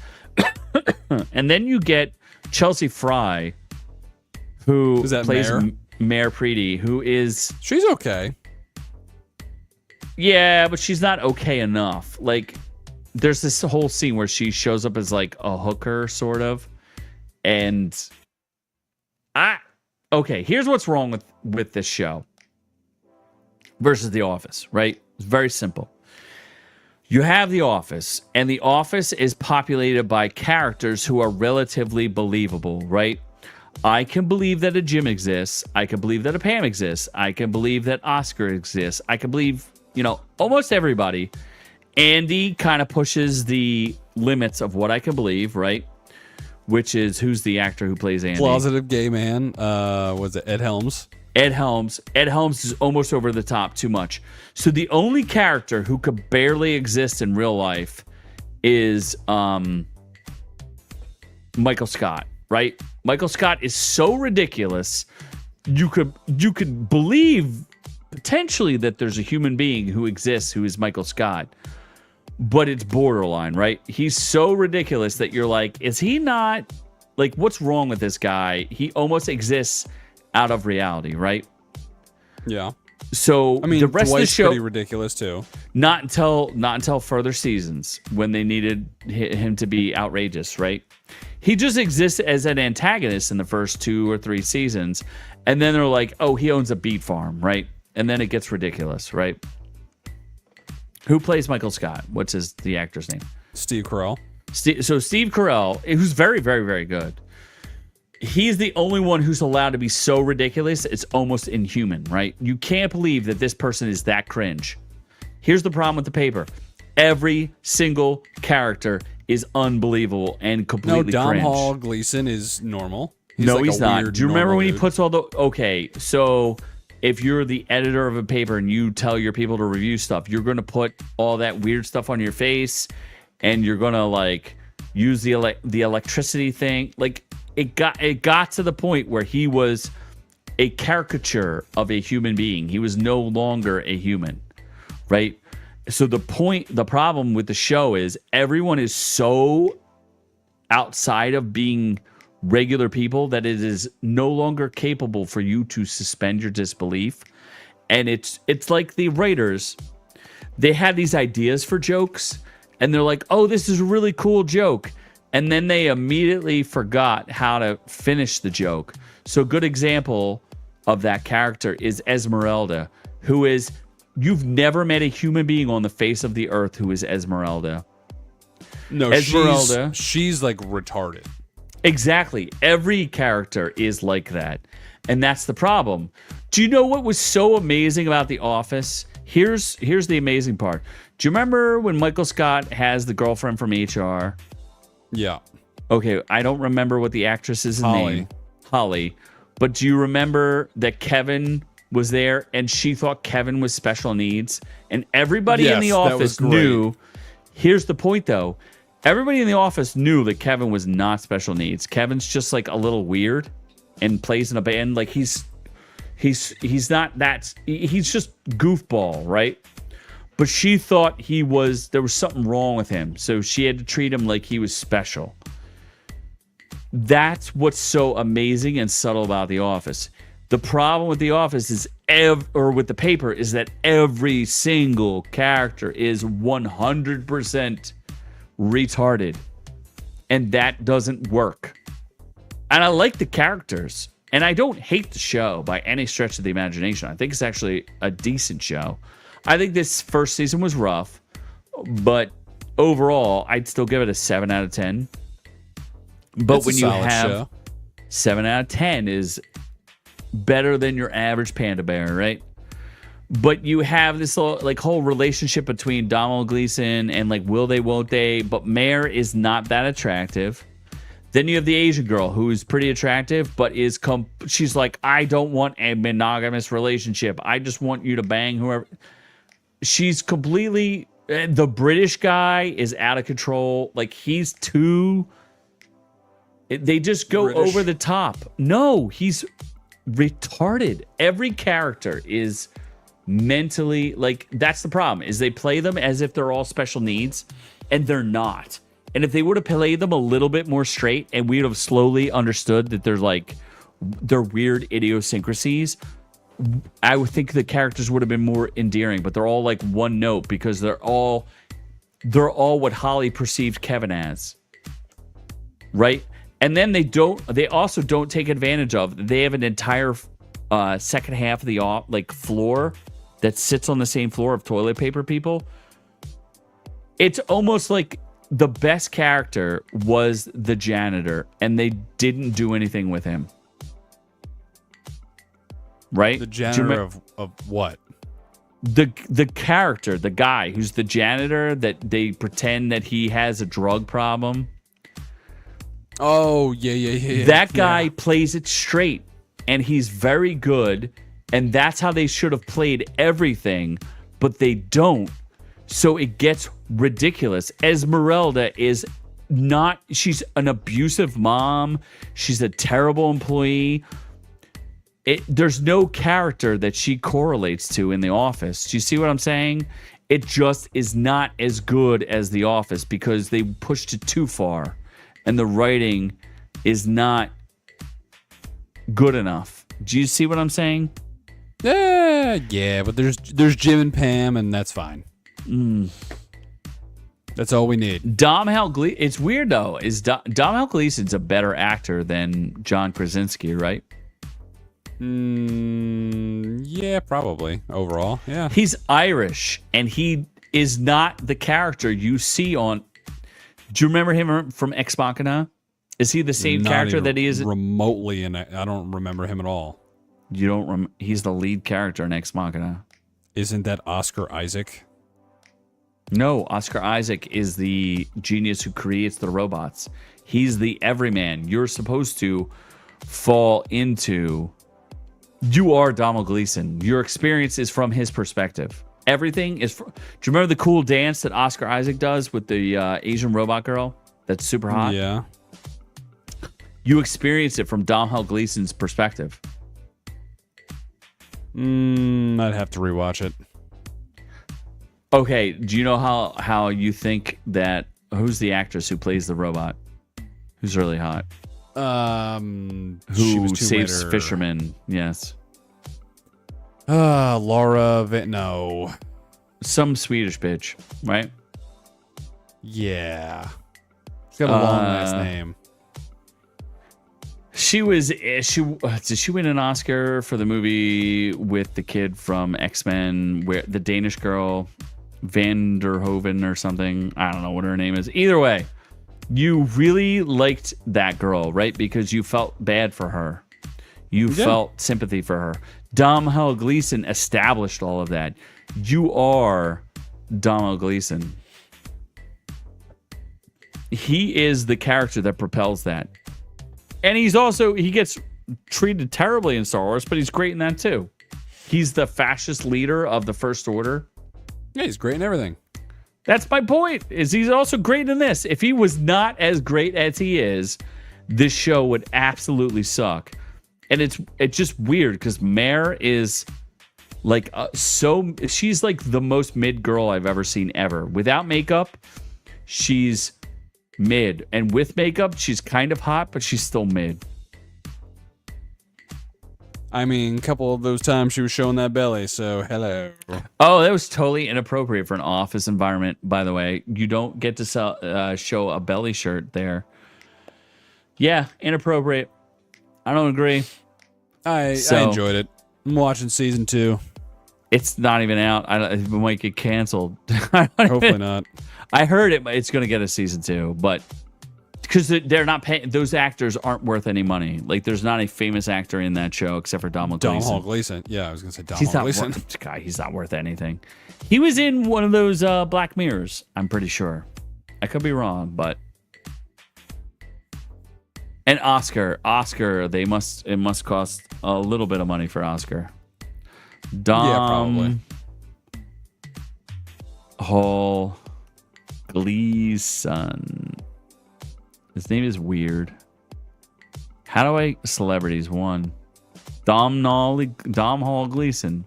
And then you get Chelsea Fry, who plays Mayor Preety, who is... She's okay. Yeah, but she's not okay enough. Like, there's this whole scene where she shows up as like a hooker, sort of. And... okay, here's what's wrong with this show versus The Office, right? It's very simple. You have The Office, and The Office is populated by characters who are relatively believable, right? I can believe that a Jim exists. I can believe that a Pam exists. I can believe that Oscar exists. I can believe, you know, almost everybody. Andy kind of pushes the limits of what I can believe, right? Which is, who's the actor who plays Andy? Closeted gay man. Was it Ed Helms? Ed Helms. Ed Helms is almost over the top too much. So the only character who could barely exist in real life is Michael Scott, right? Michael Scott is so ridiculous. You could believe potentially that there's a human being who exists who is Michael Scott. But it's borderline, right? He's so ridiculous that you're like, is he not, like, what's wrong with this guy? He almost exists out of reality, right? Yeah. So I mean, the rest Dwight's of the show, pretty ridiculous too. Not until further seasons when they needed him to be outrageous, right? He just exists as an antagonist in the first 2 or 3 seasons, and then they're like, oh, he owns a beet farm, right? And then it gets ridiculous, right? Who plays Michael Scott? What's the actor's name? Steve Carell. So Steve Carell, who's very, very, very good. He's the only one who's allowed to be so ridiculous, it's almost inhuman, right? You can't believe that this person is that cringe. Here's the problem with the paper. Every single character is unbelievable and completely cringe. Hall Gleason is normal. He's not. Do you remember when he puts all the... Okay, so... If you're the editor of a paper and you tell your people to review stuff, you're going to put all that weird stuff on your face, and you're going to like use the electricity thing. Like it got to the point where he was a caricature of a human being. He was no longer a human, right? So the problem with the show is everyone is so outside of being regular people that it is no longer capable for you to suspend your disbelief. And it's like the writers, they had these ideas for jokes and they're like, oh, this is a really cool joke, and then they immediately forgot how to finish the joke. So a good example of that character is Esmeralda, who is, you've never met a human being on the face of the earth who is Esmeralda. No, Esmeralda, she's like retarded. Exactly. Every character is like that. And that's the problem. Do you know what was so amazing about The Office? Here's the amazing part. Do you remember when Michael Scott has the girlfriend from HR? Yeah. Okay, I don't remember what the actress's name. Holly. But do you remember that Kevin was there and she thought Kevin was special needs? And everybody in the office knew. Here's the point, though. Everybody in the office knew that Kevin was not special needs. Kevin's just like a little weird and plays in a band. Like he's not that. He's just goofball, right? But she thought there was something wrong with him, so she had to treat him like he was special. That's what's so amazing and subtle about The Office. The problem with The Office is, or with the paper, is that every single character is 100% retarded. And that doesn't work. And I like the characters. And I don't hate the show by any stretch of the imagination. I think it's actually a decent show. I think this first season was rough. But overall, I'd still give it a 7 out of 10. But It's when a you solid have show. 7 out of 10 is better than your average panda bear, right? But you have this whole relationship between Domhnall Gleeson and will they, won't they? But Mare is not that attractive. Then you have the Asian girl who is pretty attractive, but she's like, I don't want a monogamous relationship. I just want you to bang whoever. She's completely. The British guy is out of control. He's too. They just go British? over the top. No, he's retarded. Every character is mentally that's the problem, is they play them as if they're all special needs, and they're not. And if they would have played them a little bit more straight, and we would have slowly understood that they're weird idiosyncrasies, I would think the characters would have been more endearing. But they're all one note because they're all what Holly perceived Kevin as, right? And then they also don't take advantage of. They have an entire second half of the floor that sits on the same floor of toilet paper people. It's almost like the best character was the janitor, and they didn't do anything with him. Right? The janitor of what? The character, the guy who's the janitor that they pretend that he has a drug problem. Oh, yeah. That guy plays it straight, and he's very good, and that's how they should have played everything, but they don't. So it gets ridiculous. Esmeralda is not, she's an abusive mom. She's a terrible employee. There's no character that she correlates to in The Office. Do you see what I'm saying? It just is not as good as The Office because they pushed it too far. And the writing is not good enough. Do you see what I'm saying? Yeah, but there's Jim and Pam, and that's fine. That's all we need. Domhnall Gleeson. It's weird though. Domhnall Gleeson's a better actor than John Krasinski, right? Yeah, probably overall. Yeah, He's Irish, and he is not the character you see on. Do you remember him from Ex Machina? Is he the same Not character even that he is? remotely in it. I don't remember him at all. You don't. He's the lead character in Ex Machina. Isn't that Oscar Isaac? No, Oscar Isaac is the genius who creates the robots. He's the everyman. You're supposed to fall into. You are Domhnall Gleeson. Your experience is from his perspective. Everything is. Do you remember the cool dance that Oscar Isaac does with the Asian robot girl? That's super hot. Yeah. You experience it from Domhnall Gleeson's perspective. I'd have to rewatch it. Okay, do you know how you think that? Who's the actress who plays the robot? Who's really hot? She Who was Tomb saves Raider. fishermen? Yes, No. some Swedish bitch, right? Yeah. She's got a long last name. She was. Did she win an Oscar for the movie with the kid from X-Men, where the Danish girl, Van der Hoven or something? I don't know what her name is. Either way, you really liked that girl, right? Because you felt bad for her. You felt sympathy for her. Domhnall Gleeson established all of that. You are Domhnall Gleeson. He is the character that propels that. And he gets treated terribly in Star Wars, but he's great in that too. He's the fascist leader of the First Order. Yeah, he's great in everything. That's my point, is he's also great in this. If he was not as great as he is, this show would absolutely suck. And it's just weird because Mare is like she's like the most mid girl I've ever seen ever. Without makeup, she's Mid. And with makeup, she's kind of hot, but she's still mid. I mean, a couple of those times she was showing that belly, so hello. Oh, that was totally inappropriate for an office environment, by the way. You don't get to show a belly shirt there. Yeah, inappropriate. I don't agree. I enjoyed it. I'm watching season 2. It's not even out. It might get canceled. Hopefully not. I heard it's going to get a season 2, but because they're not paying, those actors aren't worth any money. Like, there's not a famous actor in that show except for Domhnall Gleeson. Yeah, I was going to say Domhnall Gleeson. He's not worth anything. He was in one of those Black Mirrors, I'm pretty sure. I could be wrong, but. And Oscar, it must cost a little bit of money for Oscar. Probably. Domhnall Gleeson. His name is weird. How do I celebrities? One. Domhnall Gleeson.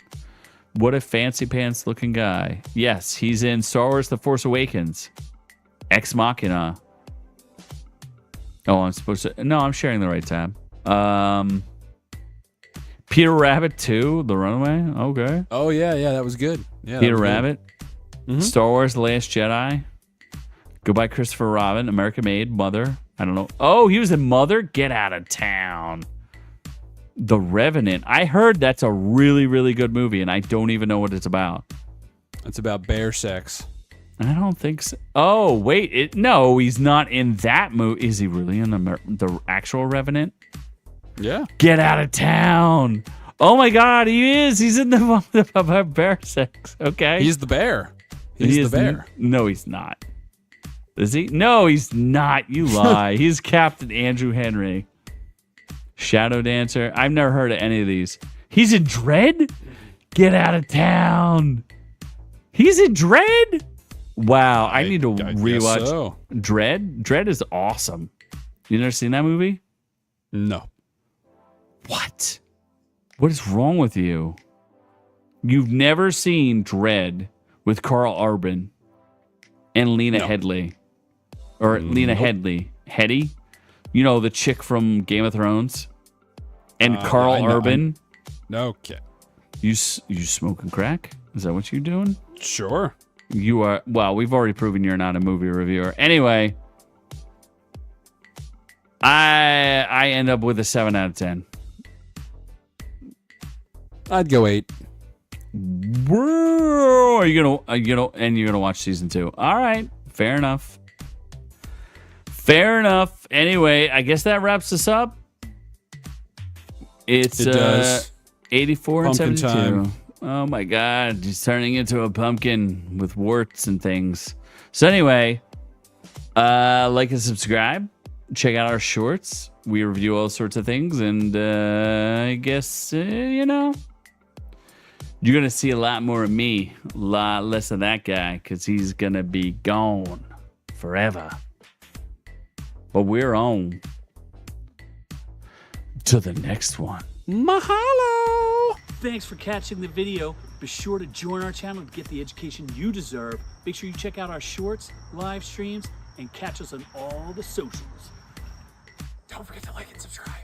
What a fancy pants looking guy. Yes, he's in Star Wars: The Force Awakens. Ex Machina. Oh, I'm supposed to. No, I'm sharing the right tab. Peter Rabbit 2, The Runaway. Okay. Oh yeah, that was good. Yeah, Peter Rabbit. Mm-hmm. Star Wars: The Last Jedi. Goodbye, Christopher Robin. American Made. Mother. I don't know. Oh, he was in Mother. Get out of town. The Revenant. I heard that's a really, really good movie, and I don't even know what it's about. It's about bear sex. I don't think so. Oh, wait. No, he's not in that movie. Is he really in the actual Revenant? Yeah. Get out of town. Oh, my God. He is. He's in the one about bear sex. Okay. He's the bear. He's the bear. No, he's not. Is he? No, he's not. You lie. He's Captain Andrew Henry. Shadow Dancer. I've never heard of any of these. He's in Dread? Get out of town. He's in Dread? Wow. I need to rewatch Dread. Dread is awesome. You never seen that movie? No. What? What is wrong with you? You've never seen Dread with Carl Urban and Lena Headey. Or Lena Headey. Headey? You know, the chick from Game of Thrones? And Carl Urban? Okay. You smoking crack? Is that what you're doing? Sure. You are. Well, we've already proven you're not a movie reviewer. Anyway, I end up with a 7 out of 10. I'd go 8. Are you gonna watch season 2? All right, fair enough. Fair enough. Anyway, I guess that wraps us up. It does. 84 and Pumpkin 72. time. Oh my God, he's turning into a pumpkin with warts and things. So anyway, like and subscribe. Check out our shorts. We review all sorts of things, and I guess you're gonna see a lot more of me, a lot less of that guy, because he's gonna be gone forever. But we're on to the next one. Mahalo! Thanks for catching the video. Be sure to join our channel to get the education you deserve. Make sure you check out our shorts, live streams, and catch us on all the socials. Don't forget to like and subscribe.